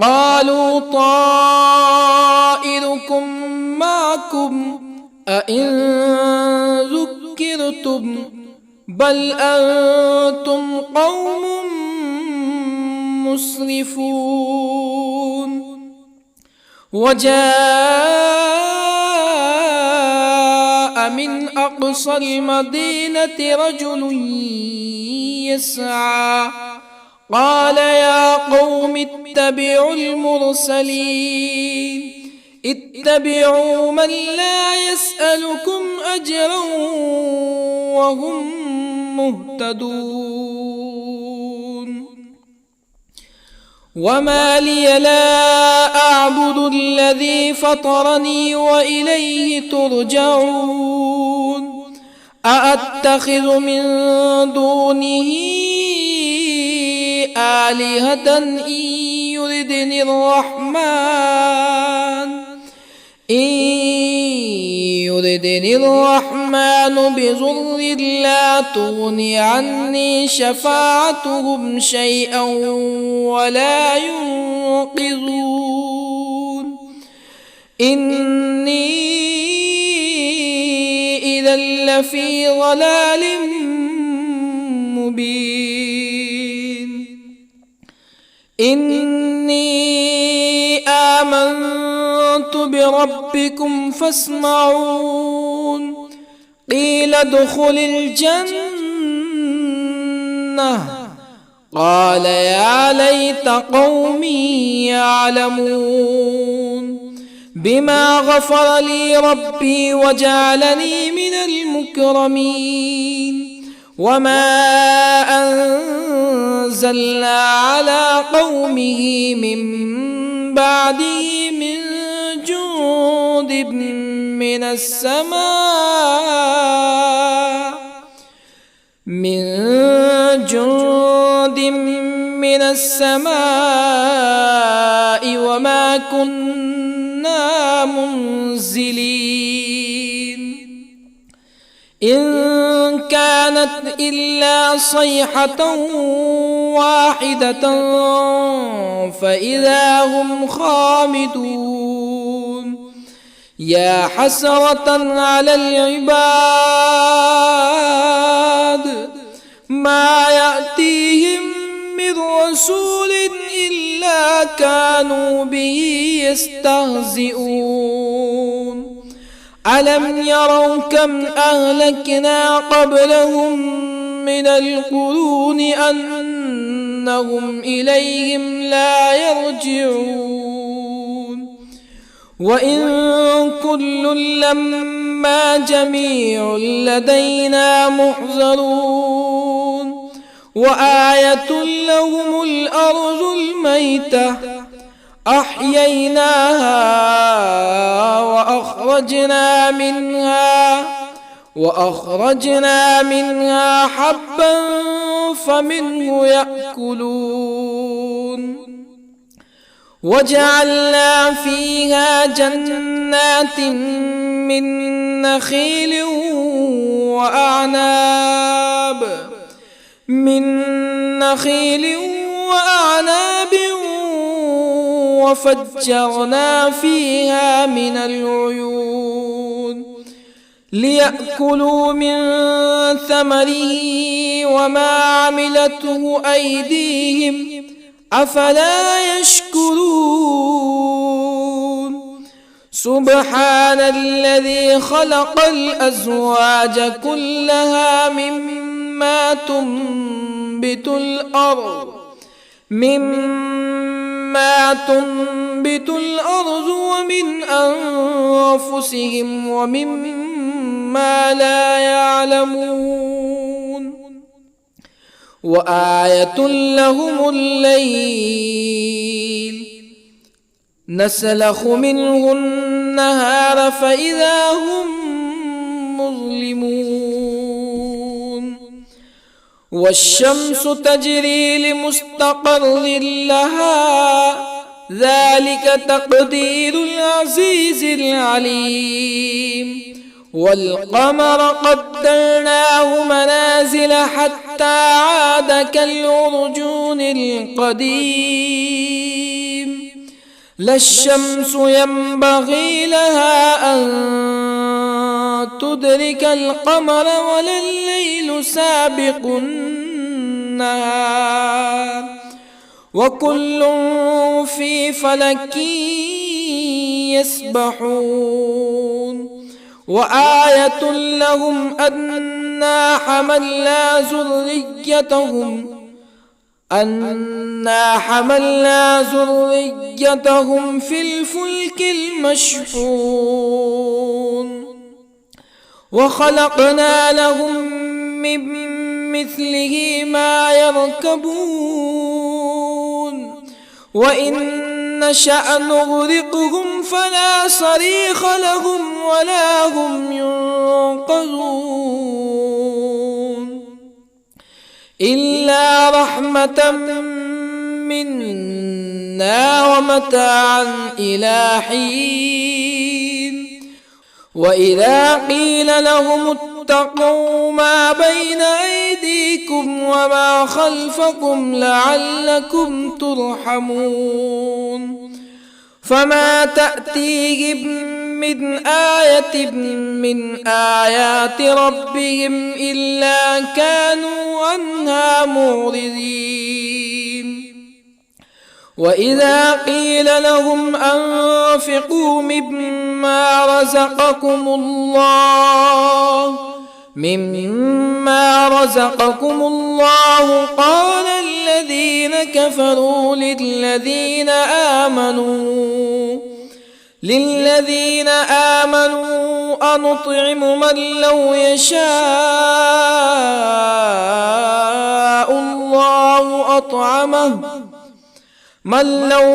قالوا طائركم معكم أئن ذكرتم بل أنتم قوم مسرفون. وجاء من أقصى المدينة رجل يسعى قال يا قوم اتبعوا المرسلين اتبعوا من لا يسألكم أجرا وهم مهتدون. وما لي لا أعبد الذي فطرني وإليه ترجعون. أأتخذ من دونه آلهة إن يردني الرحمن بضر لا تغني عني شفاعتهم شيئا ولا ينقذون. إني إذا لفي ضلال مبين. إني آمنت بربكم فاسمعون. قيل ادخل الجنة قال يا ليت قومي يعلمون. بما غفر لي ربي وجعلني من المكرمين. وما أنزلنا على قومه من بعده من جند من السماء وما كنا منزلين. إن كانت إلا صيحة واحدة فإذا هم خامدون. يا حسرة على العباد ما يأتيهم من رسول إلا كانوا به يستهزئون. ألم يروا كم أهلكنا قبلهم من القرون أنهم إليهم لا يرجعون. وإن كل لما جميع لدينا محضرون. وآية لهم الأرض الميتة أحييناها وأخرجنا منها حبا فمنه يأكلون. وجعلنا فيها جنات من نخيل وأعناب وفجرنا فيها من العيون ليأكلوا من ثمره وما عملته أيديهم أفلا يشكرون. سبحان الذي خلق الأزواج كلها مما تنبت الأرض ومن أنفسهم ومما لا يعلمون. وآية لهم الليل نسلخ منه النهار فإذا هم مظلمون. والشمس تجري لمستقر لها ذلك تقدير العزيز العليم. والقمر قدرناه منازل حتى عاد كالعرجون القديم. لا الشمس ينبغي لها أن تدرك القمر ولا الليل سابق النهار وكل في فلك يسبحون. وآية لهم أنا حملنا ذريتهم في الفلك المشحون وخلقنا لهم من مثله ما يركبون وإن نشأ نغرقهم فلا صريخ لهم ولا هم ينقذون إلا رحمة منا ومتاعا إلى حين. وإذا قيل لهم اتقوا ما بين أيديكم وما خلفكم لعلكم ترحمون فما تأتيهم من آية من آيات ربهم إلا كانوا عنها معرضين. وإذا قيل لهم أنفقوا مما رزقكم الله قال الذين كفروا للذين آمنوا أنطعم من لو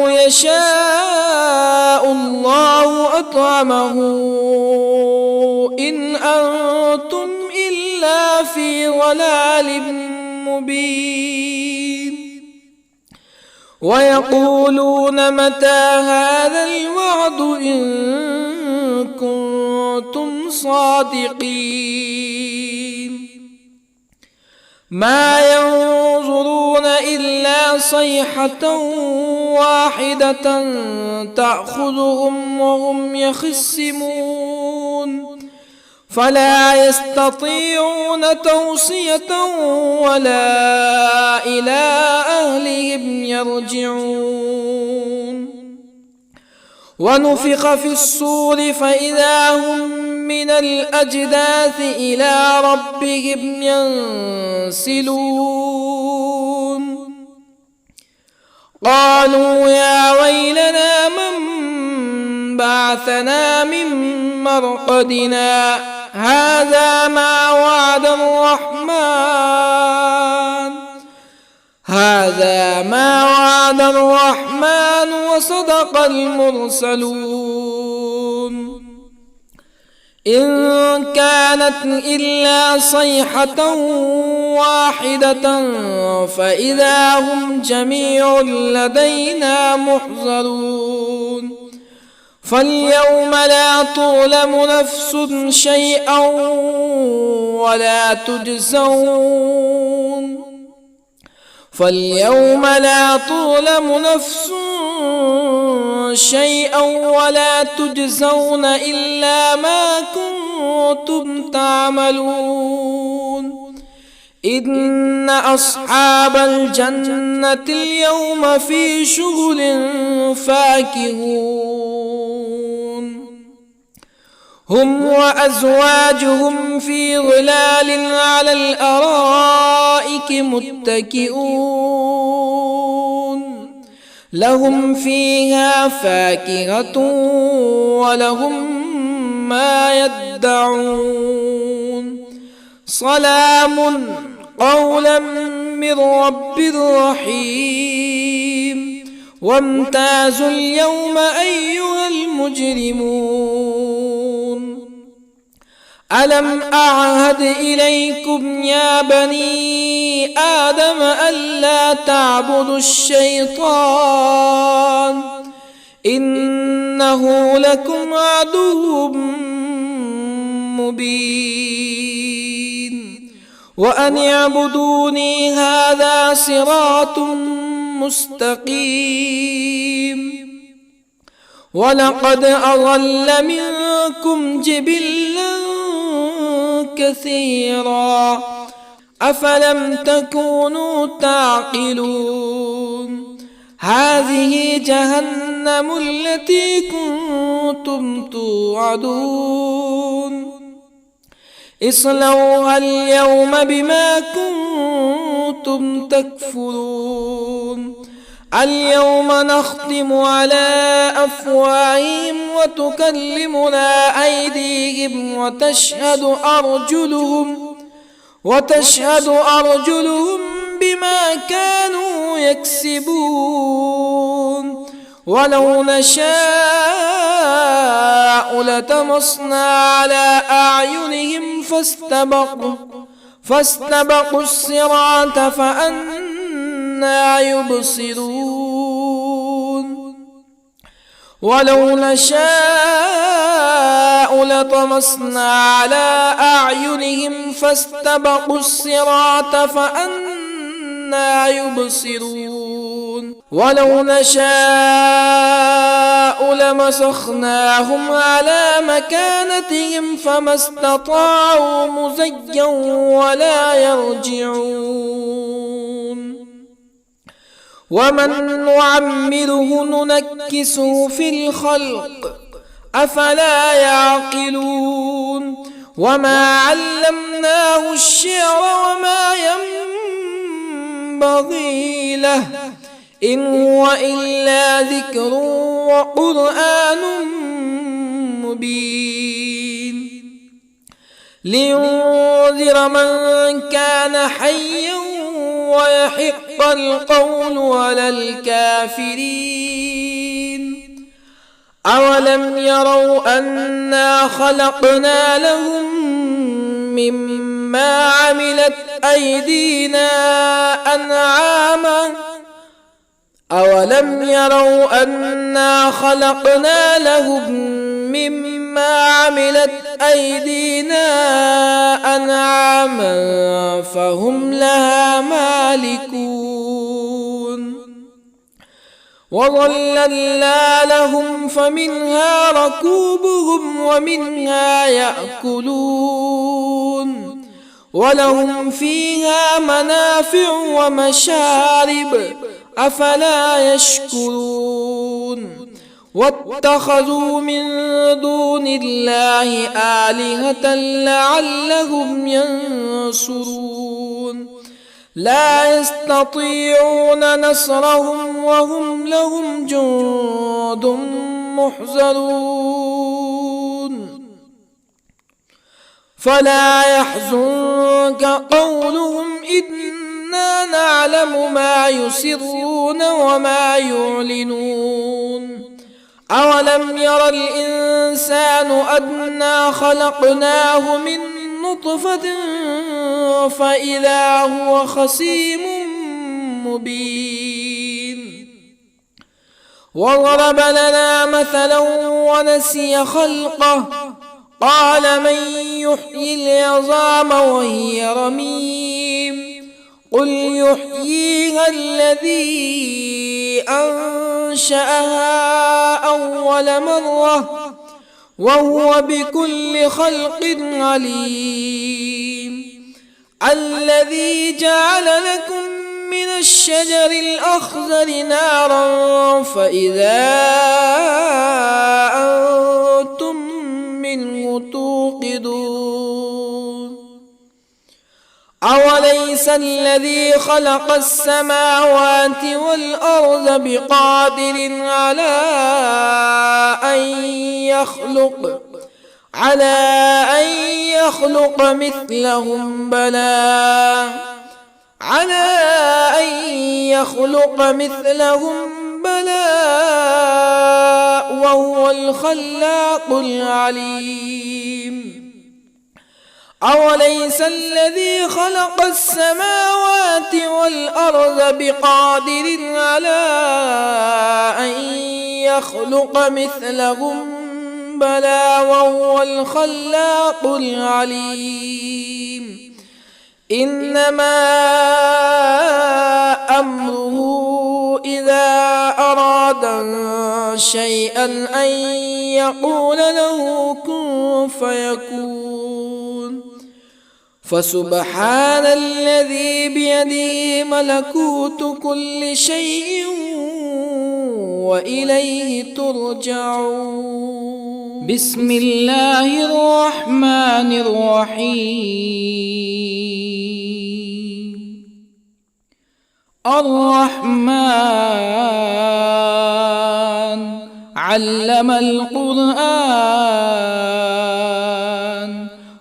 يشاء الله أطعمه إن أنتم إلا في ضلال مبين. ويقولون متى هذا الوعد إن كنتم صادقين ما ينظرون إلا صيحة واحدة تأخذهم وهم يخصمون فلا يستطيعون توصية ولا إلى أهلهم يرجعون. ونفخ في الصور فإذا هم من الأجداث إلى ربهم ينسلون قالوا يا ويلنا من بعثنا من مرقدنا هذا ما وعد الرحمن وصدق المرسلون إن كانت إلا صيحة واحدة فإذا هم جميع لدينا محضرون فاليوم لا تظلم نفس شيئا ولا تجزون إلا ما كنتم تعملون إن أصحاب الجنة اليوم في شغل فاكهون هم وأزواجهم في ظلال على الأرائك متكئون لهم فيها فاكهة ولهم ما يدعون سلام قولا من رب رحيم وامتازوا اليوم أيها المجرمون ألم أعهد إليكم يا بني آدم ألا تعبدوا الشيطان إنه لكم عدو مبين وأن اعبدوني هذا صراط مستقيم ولقد أضل منكم جبلا كثيرا أفلم تكونوا تعقلون هذه جهنم التي كنتم توعدون اصلوها اليوم بما كنتم تكفرون اليوم نختم على أفواههم وتكلمنا أيديهم وتشهد أرجلهم بما كانوا يكسبون ولو نشاء لطمسنا على أعينهم فاستبقوا الصراط فأنى يبصرون ولو نشاء لطمسنا على أعينهم فاستبقوا الصراط فأنى يبصرون ولو نشاء لمسخناهم على مكانتهم فما استطاعوا مزيا ولا يرجعون ومن نعمره ننكسه في الخلق أفلا يعقلون وما علمناه الشعر وما ينبغي له إن هو إلا ذكر وقرآن مبين لينذر من كان حيا ويحق القول على الكافرين أولم يروا أنا خلقنا لهم مما عملت أيدينا أنعاما أولم يروا أنا خلقنا لهم مما عملت أيدينا أنعاما فهم لها مالكون وظللنا لهم فمنها ركوبهم ومنها يأكلون ولهم فيها منافع ومشارب أفلا يشكرون واتخذوا من دون الله آلهة لعلهم ينصرون لا يستطيعون نصرهم وهم لهم جند محضرون فلا يحزنك قولهم إنا نعلم ما يسرون وما يعلنون أولم ير الإنسان أنا خلقناه من نطفة فإذا هو خصيم مبين وضرب لنا مثلا ونسي خلقه قال من يحيي العظام وهي رميم قل يحييها الذي أنشأها أول مرة وهو بكل خلق عليم الذي جعل لكم من الشجر الأخضر نارا فإذا أنتم منه توقدون أوليس الذي خلق السماوات والأرض بقادر على أن يخلق مثلهم بلى وهو الخلاق العليم أوليس الذي خلق السماوات والأرض بقادر على أن يخلق مثلهم بلى وهو الخلاق العليم إنما أمره إذا أراد شيئا أن يقول له كن فيكون فسبحان الذي بيده ملكوت كل شيء وإليه ترجعون. بسم الله الرحمن الرحيم. الرحمن علم القرآن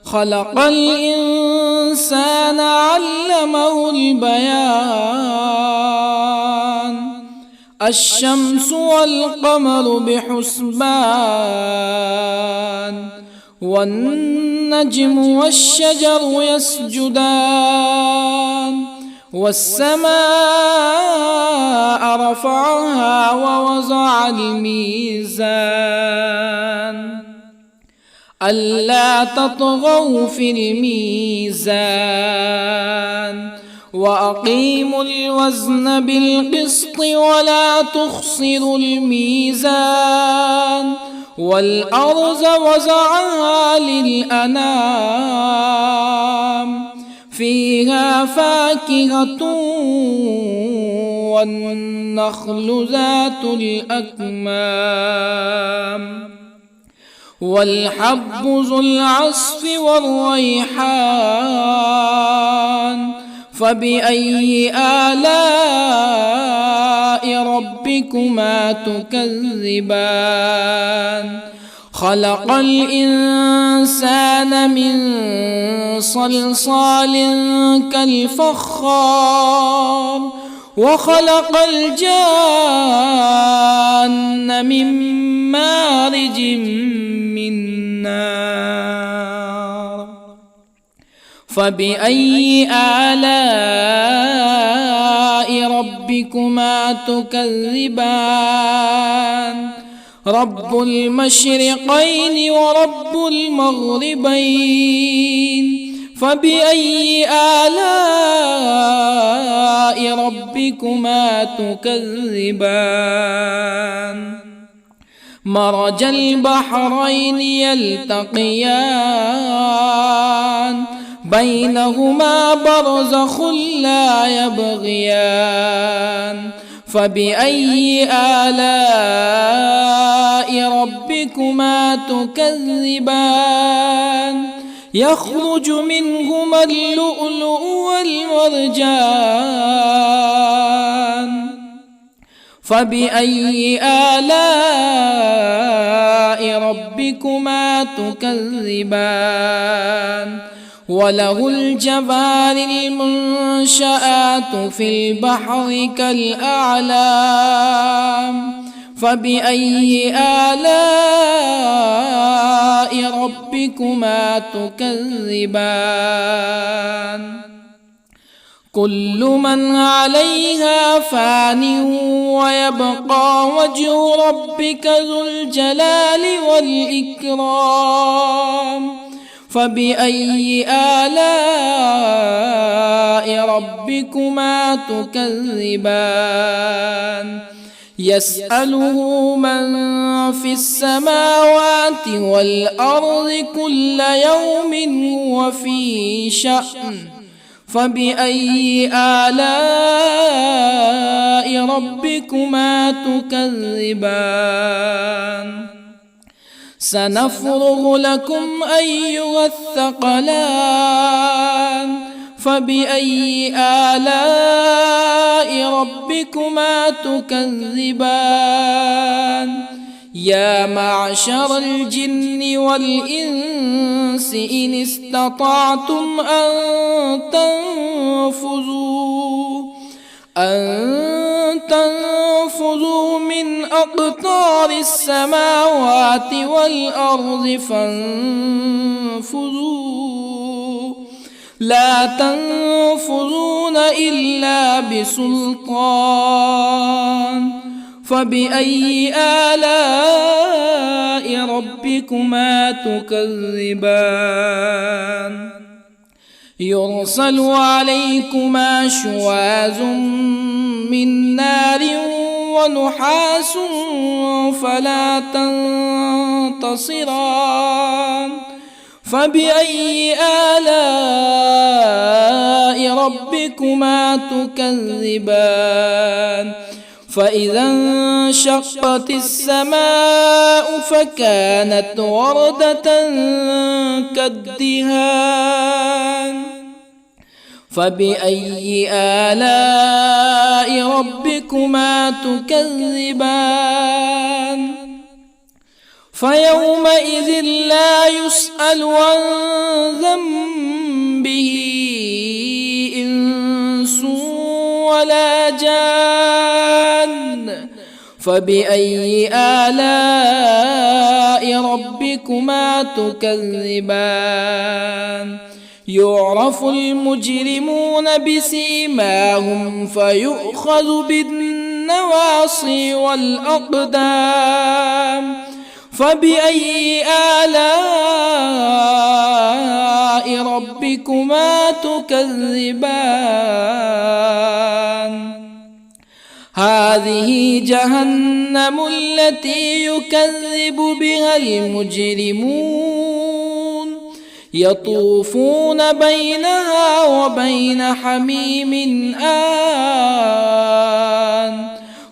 خلق الإنسان علمه البيان الشمس والقمر بحسبان والنجم والشجر يسجدان والسماء رفعها ووضع الميزان ألا تطغوا في الميزان وأقيموا الوزن بالقسط ولا تخسروا الميزان والأرض وضعها للأنام فيها فاكهة والنخل ذات الأكمام والحب ذو العصف والريحان فبأي آلاء ربكما تكذبان خلق الإنسان من صلصال كالفخار وخلق الجان من مارج من نار فبأي آلاء ربكما تكذبان رب المشرقين ورب المغربين فبأي آلاء ربكما تكذبان مرج البحرين يلتقيان بينهما برزخ لا يبغيان فبأي آلاء ربكما تكذبان يخرج منهما اللؤلؤ والمرجان فبأي آلاء ربكما تكذبان وله الجوار المنشآت في البحر كالأعلام فبأي آلاء ربكما تكذبان كل من عليها فان ويبقى وجه ربك ذو الجلال والإكرام فبأي آلاء ربكما تكذبان يسأله من في السماوات والأرض كل يوم هو في شأن فبأي آلاء ربكما تكذبان سنفرغ لكم أيها الثقلان فبأي آلاء ربكما تكذبان يا معشر الجن والإنس إن استطعتم أن تنفذوا من أقطار السماوات والأرض فانفذوا لا تنفذون إلا بسلطان فبأي آلاء ربكما تكذبان يرسل عليكما شواظ من نار ونحاس فلا تنتصران فبأي آلاء ربكما تكذبان فإذا انشقت السماء فكانت وردة كالدهان فبأي آلاء ربكما تكذبان فيومئذ لا يسأل عن ذنبه إنس ولا جان فبأي آلاء ربكما تكذبان يعرف المجرمون بسيماهم فيؤخذ بالنواصي والأقدام فبأي آلاء ربكما تكذبان هذه جهنم التي يكذب بها المجرمون يطوفون بينها وبين حميم آن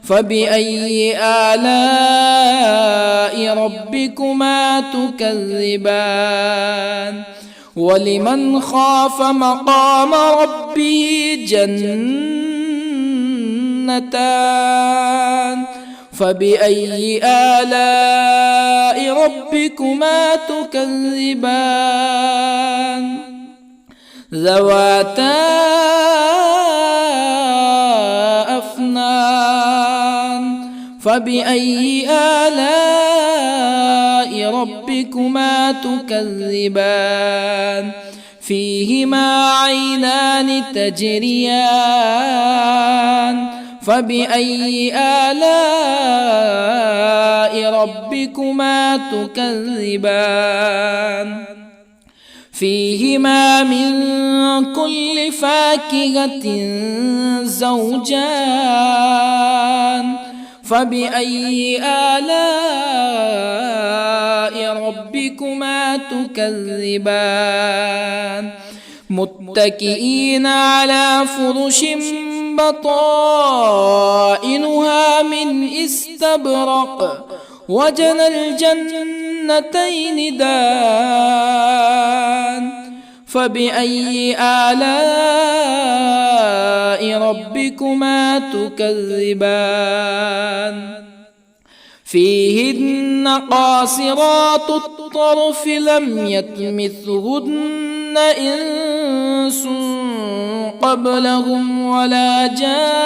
فبأي آلاء ربكما تكذبان ولمن خاف مقام ربه جنتان فبأي آلاء ربكما تكذبان ذواتا أفنان فبأي آلاء ربكما تكذبان فيهما عينان تجريان فبأي آلاء ربكما تكذبان فيهما من كل فاكهة زوجان فبأي آلاء ربكما تكذبان متكئين على فرش بطائنها من استبرق وجنى الجنتين دان فبأي آلاء ربكما تكذبان فيهن قاصرات الطرف لم يطمثهن إنس قبلهم ولا جان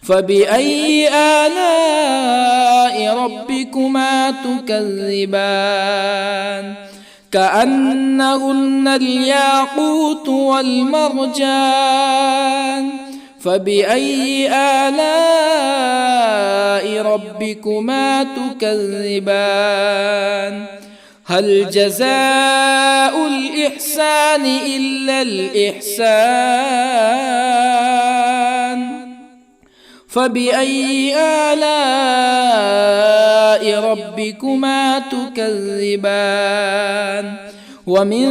فبأي آلاء ربكما تكذبان كأنهن الياقوت والمرجان فبأي آلاء ربكما تكذبان هل جزاء الإحسان إلا الإحسان فبأي آلاء ربكما تكذبان ومن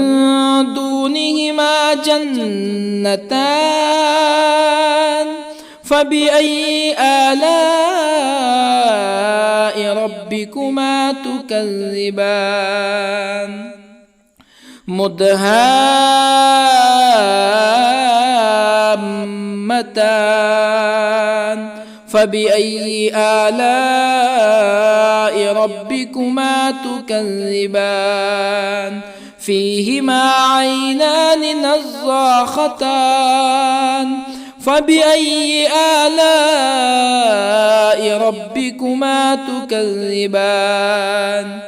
دونهما جنتان فبأي آلاء ربكما تكذبان مدهامتان فبأي آلاء ربكما تكذبان فيهما عينان نضاختان فبأي آلاء ربكما تكذبان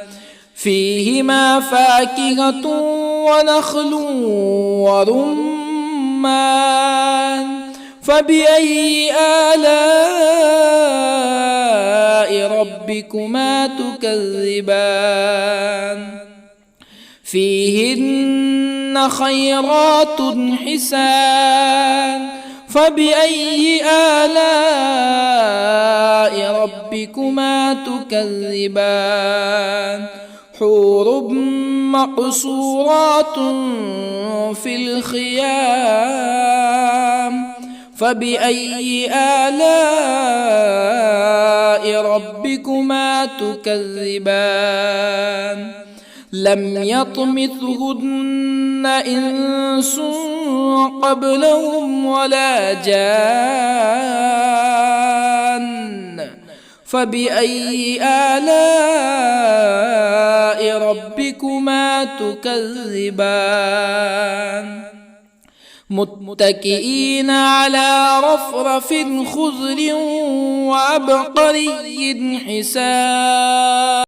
فيهما فاكهة ونخل ورمان فبأي آلاء ربكما تكذبان فيهن خيرات حسان فبأي آلاء ربكما تكذبان حور مقصورات في الخيام فبأي آلاء ربكما تكذبان لم يطمثهن إنس قبلهم ولا جان فبأي آلاء ربكما تكذبان متكئين على رفرف خضر وعبقري حسان